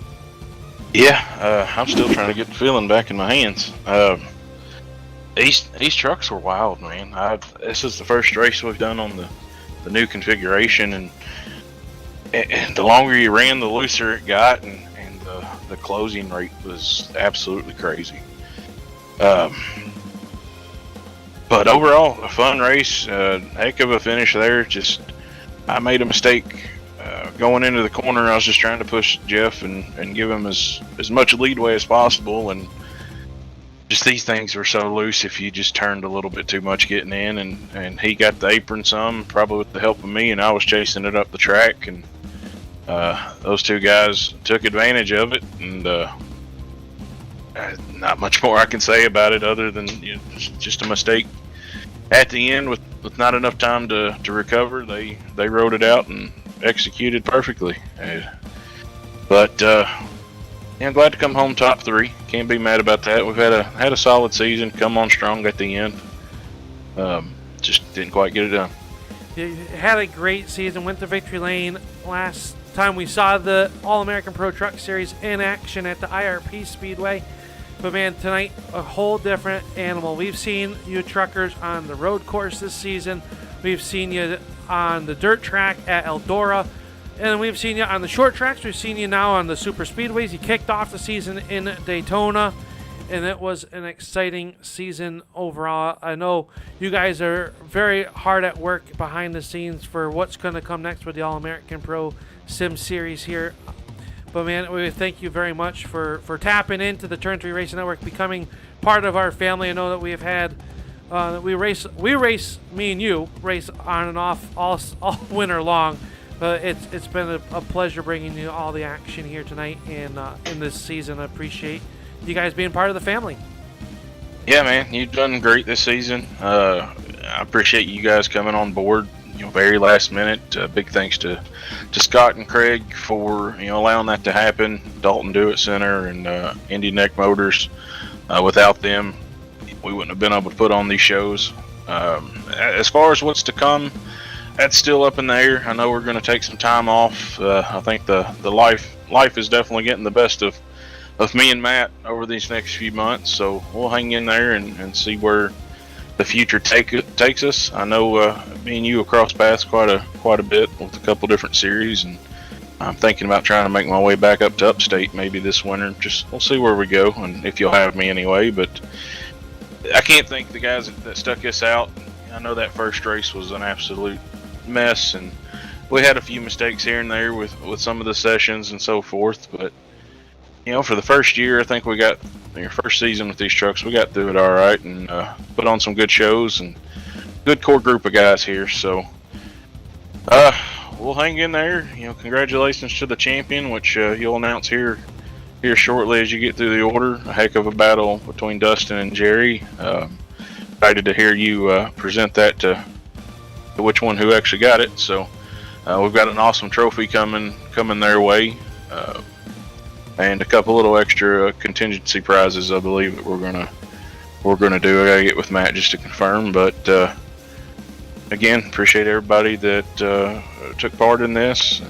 Yeah, I'm still trying to get the feeling back in my hands. These trucks were wild, man. This is the first race we've done on the new configuration, and the longer you ran, the looser it got, and the closing rate was absolutely crazy. But overall, a fun race, heck of a finish there. Just, I made a mistake going into the corner. I was just trying to push Jeff and give him as much leadway as possible, and just these things were so loose if you just turned a little bit too much getting in, and he got the apron some, probably with the help of me, and I was chasing it up the track, and those two guys took advantage of it, and not much more I can say about it other than, you know, just a mistake at the end with not enough time to recover. They rode it out and executed perfectly. But I'm glad to come home top 3. Can't be mad about that. We've had a solid season, come on strong at the end. Just didn't quite get it done. You had a great season, went to victory lane. Last time we saw the All-American Pro Truck Series in action at the IRP Speedway. But man, tonight, a whole different animal. We've seen you truckers on the road course this season. We've seen you on the dirt track at Eldora. And we've seen you on the short tracks. We've seen you now on the super speedways. You kicked off the season in Daytona, and it was an exciting season overall. I know you guys are very hard at work behind the scenes for what's going to come next with the All-American Pro Sim Series here. But man, we thank you very much for tapping into the Turn 3 Racing Network, becoming part of our family. I know that we have had we race, me and you race on and off all winter long. But it's been a pleasure bringing you all the action here tonight and in this season. I appreciate you guys being part of the family. Yeah, man, you've done great this season. I appreciate you guys coming on board, very last minute. Big thanks to Scott and Craig for allowing that to happen. Dalton Do-It Center and Indy Neck Motors. Without them, we wouldn't have been able to put on these shows. As far as what's to come, that's still up in the air. I know we're going to take some time off. I think the life is definitely getting the best of me and Matt over these next few months. So we'll hang in there and see where the future takes us. I know me and you have crossed paths quite a bit with a couple different series, and I'm thinking about trying to make my way back up to Upstate maybe this winter. Just we'll see where we go, and if you'll have me anyway. But I can't thank the guys that stuck us out. I know that first race was an absolute mess, and we had a few mistakes here and there with some of the sessions and so forth. But for the first year, I think we got your first season with these trucks, we got through it all right, and put on some good shows and good core group of guys here. So we'll hang in there. Congratulations to the champion, which you'll announce here shortly as you get through the order. A heck of a battle between Dustin and Jerry. Excited to hear you present that to which one who actually got it. So we've got an awesome trophy coming their way, and a couple little extra contingency prizes, I believe, that we're gonna do. I gotta get with Matt just to confirm, but again, appreciate everybody that took part in this,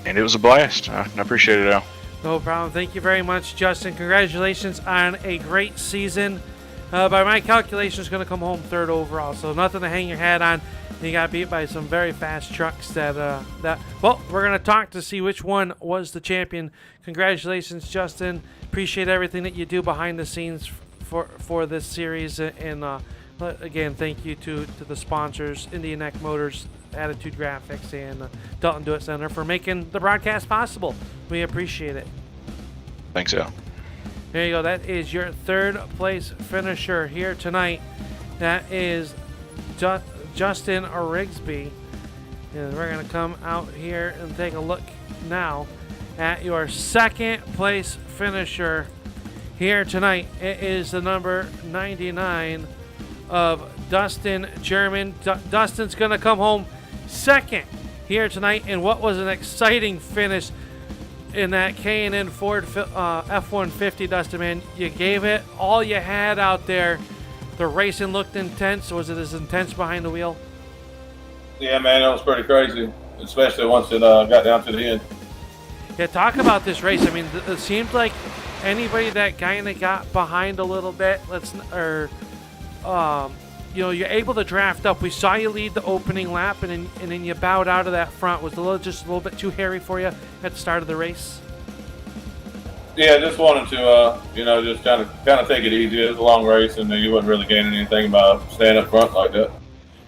and it was a blast. I appreciate it, Al. No problem. Thank you very much, Justin. Congratulations on a great season. By my calculations, going to come home third overall, so nothing to hang your hat on. You got beat by some very fast trucks well, we're going to talk to see which one was the champion. Congratulations, Justin. Appreciate everything that you do behind the scenes for this series, and again, thank you to the sponsors, Indian Neck Motors, Attitude Graphics, and Dalton Do It Center for making the broadcast possible. We appreciate it. Thanks, Al. There you go. That is your third place finisher here tonight. That is Justin Rigsby. And we're going to come out here and take a look now at your second place finisher here tonight. It is the number 99 of Dustin German. Dustin's going to come home second here tonight in what was an exciting finish in that K&N Ford F-150. Dustin, man, you gave it all you had out there. The racing looked intense. Was it as intense behind the wheel? Yeah, man, that was pretty crazy, especially once it got down to the end. Yeah, talk about this race. I mean, it seemed like anybody that kind of got behind a little bit, you're able to draft up. We saw you lead the opening lap, and then you bowed out of that front. Was it just a little bit too hairy for you at the start of the race? Yeah, just wanted to, just kind of take it easy. It was a long race, and you wasn't really gaining anything by staying up front like that.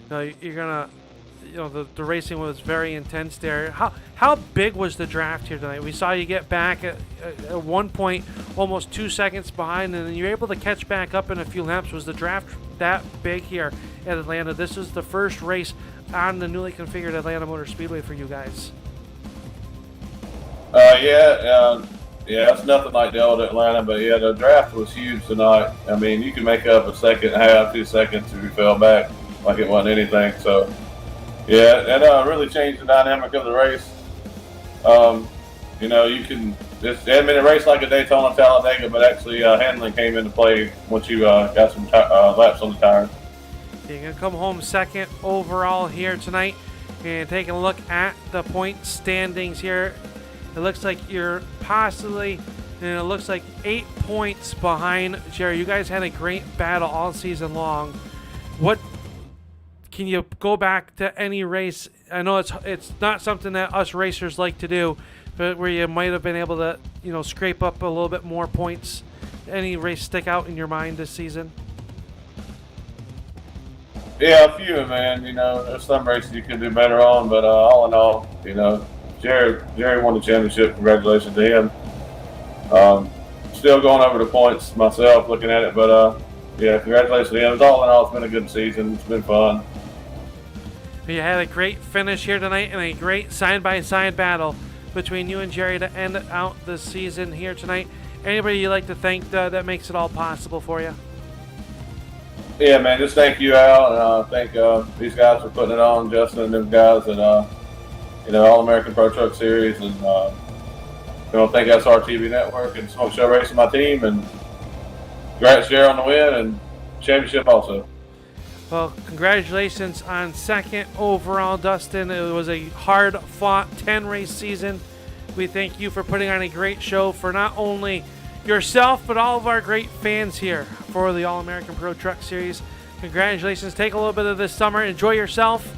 No, you're gonna, the racing was very intense there. How big was the draft here tonight? We saw you get back at one point, almost 2 seconds behind, and then you're able to catch back up in a few laps. Was the draft that big here at Atlanta? This is the first race on the newly configured Atlanta Motor Speedway for you guys. Yeah, it's nothing like the old Atlanta, but yeah, the draft was huge tonight. I mean, you could make up a second and a half, 2 seconds if you fell back like it wasn't anything. So, yeah, that really changed the dynamic of the race. You can just admit a race like a Daytona Talladega, but actually handling came into play once you got some laps on the tires. You're going to come home second overall here tonight, and taking a look at the point standings here. It looks like you're possibly, and it looks like 8 points behind Jerry. You guys had a great battle all season long. What can you go back to any race? I know it's not something that us racers like to do, but where you might have been able to, scrape up a little bit more points. Any race stick out in your mind this season? Yeah, a few, man. There's some races you could do better on, but all in all, Jerry won the championship. Congratulations to him. Still going over the points myself, looking at it, but yeah, congratulations to him. All in all, it's been a good season. It's been fun. You had a great finish here tonight and a great side-by-side battle between you and Jerry to end out the season here tonight. Anybody you'd like to thank that makes it all possible for you? Yeah, man, just thank you, Al, and thank these guys for putting it on, Justin and them guys at All-American Pro Truck Series, and thank SRTV Network and Smoke Show Racing, my team, and congrats, Jerry, on the win and championship also. Well, congratulations on second overall, Dustin. It was a hard-fought 10-race season, We thank you for putting on a great show for not only yourself, but all of our great fans here for the All-American Pro Truck Series. Congratulations. Take a little bit of this summer. Enjoy yourself,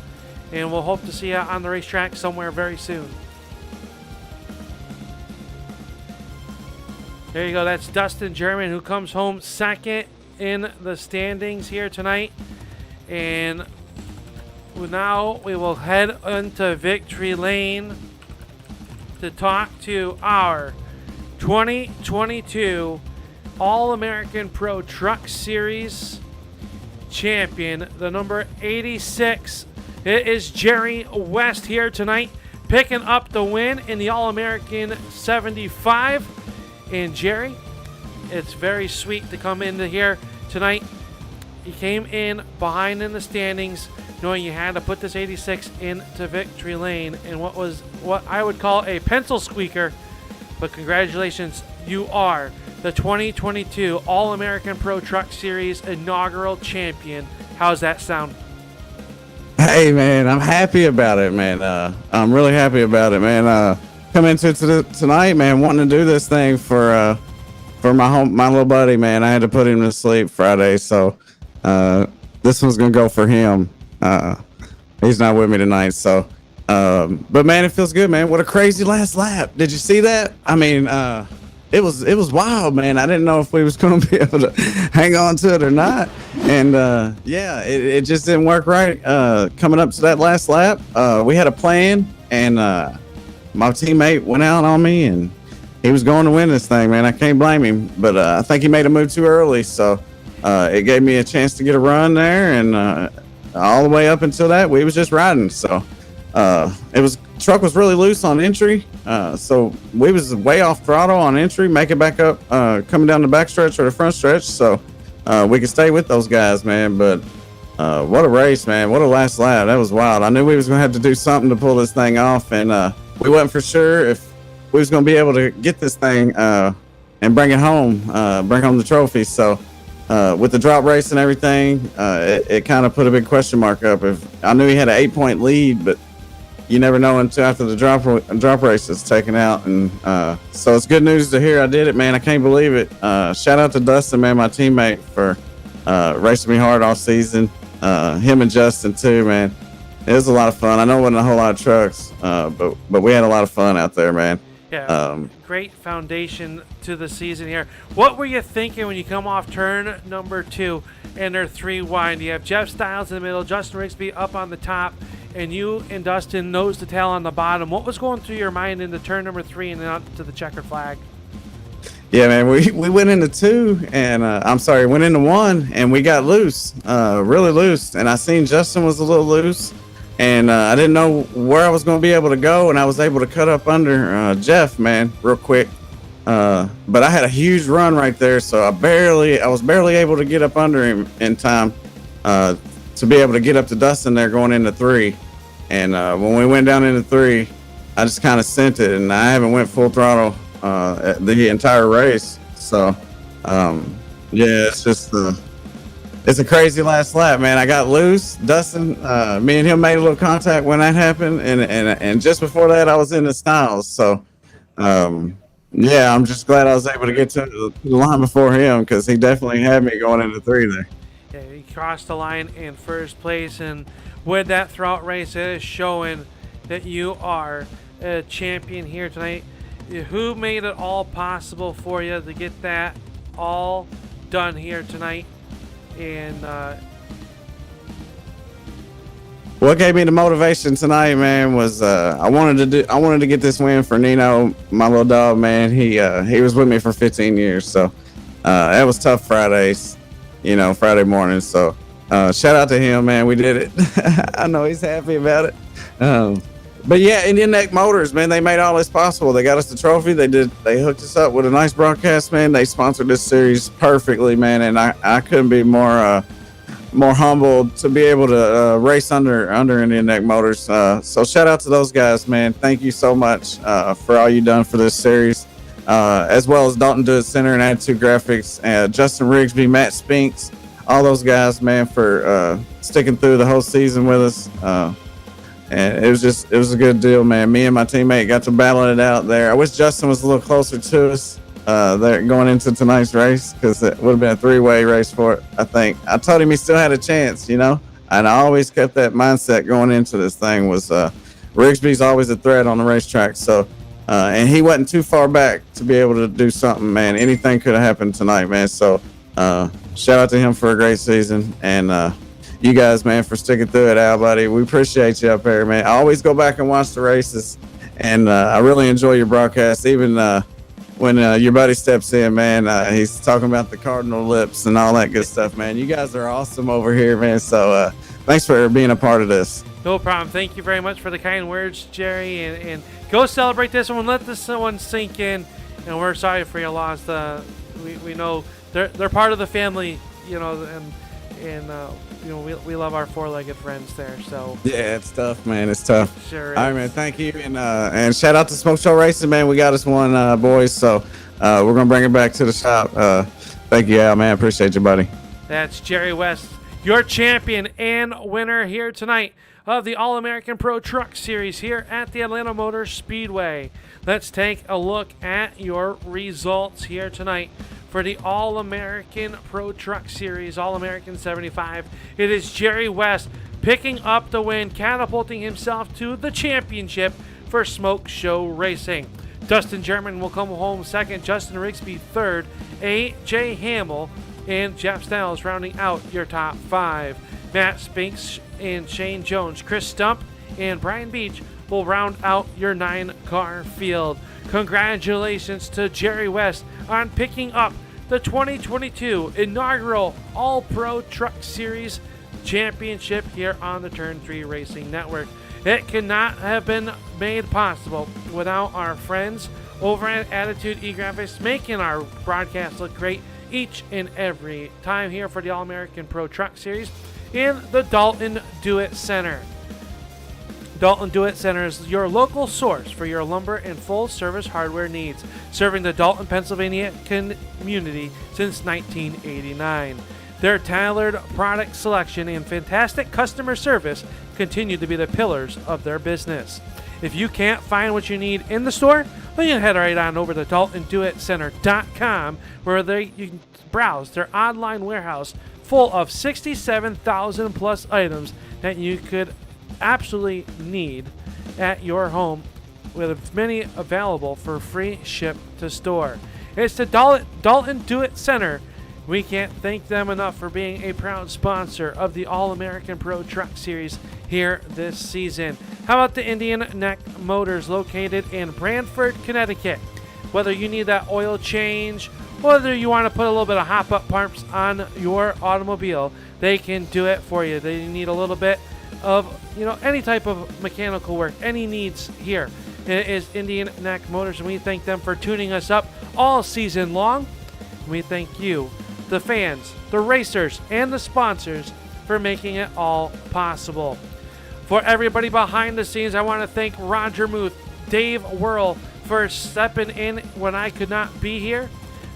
and we'll hope to see you on the racetrack somewhere very soon. There you go. That's Dustin German, who comes home second in the standings here tonight. And now we will head into Victory Lane to talk to our 2022 All-American Pro Truck Series champion, the number 86. It is Jerry West here tonight, picking up the win in the All-American 75. And Jerry, it's very sweet to come into here tonight. You came in behind in the standings, knowing you had to put this 86 into Victory Lane in what was what I would call a pencil squeaker. But congratulations, you are the 2022 All-American Pro Truck Series inaugural champion. How's that sound? Hey, man, I'm happy about it, man. I'm really happy about it, man. Coming into tonight, man, wanting to do this thing for my little buddy, man. I had to put him to sleep Friday, so this one's gonna go for him. He's not with me tonight, so but man, it feels good, man. What a crazy last lap. Did you see that? I mean, it was wild, man. I didn't know if we was gonna be able to hang on to it or not. And yeah, it just didn't work right. Coming up to that last lap, we had a plan, and my teammate went out on me, and he was going to win this thing, man. I can't blame him, but I think he made a move too early, so it gave me a chance to get a run there, and all the way up until that, we was just riding. So truck was really loose on entry, so we was way off throttle on entry, make it back up coming down the back stretch or the front stretch, so we could stay with those guys, man. But what a race, man. What a last lap. That was wild. I knew we was gonna have to do something to pull this thing off, and we wasn't for sure if we was gonna be able to get this thing and bring it home, bring home the trophy. So with the drop race and everything, it kind of put a big question mark up. If I knew he had an 8-point lead, but you never know until after the drop race is taken out. And so it's good news to hear I did it, man. I can't believe it. Shout out to Dustin, man, my teammate, for racing me hard all season. Him and Justin too, man. It was a lot of fun. I know it wasn't a whole lot of trucks, but we had a lot of fun out there, man. Yeah, great foundation to the season here. What were you thinking when you come off turn number 2 and they're 3 wide? You have Jeff Styles in the middle, Justin Rigsby up on the top, and you and Dustin nose to tail on the bottom. What was going through your mind into turn number 3 and then out to the checkered flag? Yeah, man, we went into 2, and went into 1, and we got loose, really loose. And I seen Justin was a little loose, and I didn't know where I was going to be able to go, and I was able to cut up under Jeff, man, real quick. But I had a huge run right there, so I was barely able to get up under him in time to be able to get up to Dustin there going into 3. And when we went down into 3, I just kind of sent it, and I haven't went full throttle the entire race. So yeah, it's just it's a crazy last lap, man. I got loose. Dustin, me and him made a little contact when that happened, and just before that I was in the Styles. So yeah, I'm just glad I was able to get to the line before him, because he definitely had me going into 3 there. Yeah, he crossed the line in first place, and with that throughout race, it is showing that you are a champion here tonight. Who made it all possible for you to get that all done here tonight? And what gave me the motivation tonight, man, was I wanted to get this win for Nino, my little dog, man. He was with me for 15 years, so that was tough Fridays, Friday mornings. So shout out to him, man. We did it. I know he's happy about it. But yeah, Indian Neck Motors, man, they made all this possible. They got us the trophy. They hooked us up with a nice broadcast, man. They sponsored this series perfectly, man, and I couldn't be more humbled to be able to race under Indian Neck Motors. So shout out to those guys, man. Thank you so much for all you done for this series, as well as Dalton Do It Center and Attitude Graphics, Justin Rigsby, Matt Spinks, all those guys, man, for sticking through the whole season with us. And it was a good deal, man. Me and my teammate got to battle it out there. I wish Justin was a little closer to us there going into tonight's race, because it would have been a 3-way race for it, I think. I told him he still had a chance, and I always kept that mindset going into this thing was Rigsby's always a threat on the racetrack. So, and he wasn't too far back to be able to do something, man. Anything could have happened tonight, man. So shout out to him for a great season. And you guys, man, for sticking through it, Al, buddy. We appreciate you up here, man. I always go back and watch the races, and I really enjoy your broadcast, even when your buddy steps in, man. He's talking about the cardinal lips and all that good stuff, man. You guys are awesome over here, man. So thanks for being a part of this. No problem. Thank you very much for the kind words, Jerry. And go celebrate this one. Let this one sink in. And we're sorry for your loss. We know they're part of the family, and we love our four-legged friends there. So yeah, it's tough, man. It's tough. Sure is. All right, man. Thank you, and shout out to Smoke Show Racing, man. We got us one, boys. So we're gonna bring it back to the shop. Thank you, Al, man. Appreciate you, buddy. That's Jerry West, your champion and winner here tonight of the All-American Pro Truck Series here at the Atlanta Motor Speedway. Let's take a look at your results here tonight for the All-American Pro Truck Series, All-American 75. It is Jerry West picking up the win, catapulting himself to the championship for Smoke Show Racing. Dustin German will come home second, Justin Rigsby third, A.J. Hamill and Jeff Styles rounding out your top five. Matt Spinks and Shane Jones, Chris Stump and Brian Beach will round out your 9-car field. Congratulations to Jerry West on picking up the 2022 inaugural All-Pro Truck Series Championship here on the Turn 3 Racing Network. It cannot have been made possible without our friends over at Attitude eGraphics making our broadcast look great each and every time here for the All-American Pro Truck Series in the Dalton Do-It Center. Dalton Do-It Center is your local source for your lumber and full-service hardware needs, serving the Dalton, Pennsylvania community since 1989. Their tailored product selection and fantastic customer service continue to be the pillars of their business. If you can't find what you need in the store, then you can head right on over to DaltonDoItCenter.com, where you can browse their online warehouse full of 67,000 plus items that you could absolutely need at your home, with many available for free ship to store. It's the Dalton Do-It Center. We can't thank them enough for being a proud sponsor of the All-American Pro Truck Series here this season. How about the Indian Neck Motors located in Branford, Connecticut? Whether you need that oil change, whether you want to put a little bit of hop-up pumps on your automobile, they can do it for you. They need a little bit of, any type of mechanical work, any needs here. It is Indian Neck Motors, and we thank them for tuning us up all season long. We thank you, the fans, the racers, and the sponsors for making it all possible. For everybody behind the scenes, I want to thank Roger Muth, Dave Whirl for stepping in when I could not be here.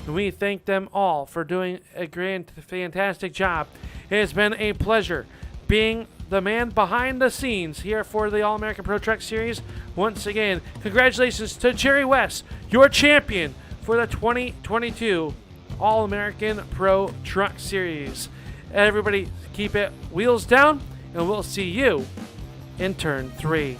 And we thank them all for doing a fantastic job. It has been a pleasure being the man behind the scenes here for the All-American Pro Truck Series. Once again, congratulations to Jerry West, your champion for the 2022 All-American Pro Truck Series. Everybody keep it wheels down, and we'll see you in Turn 3.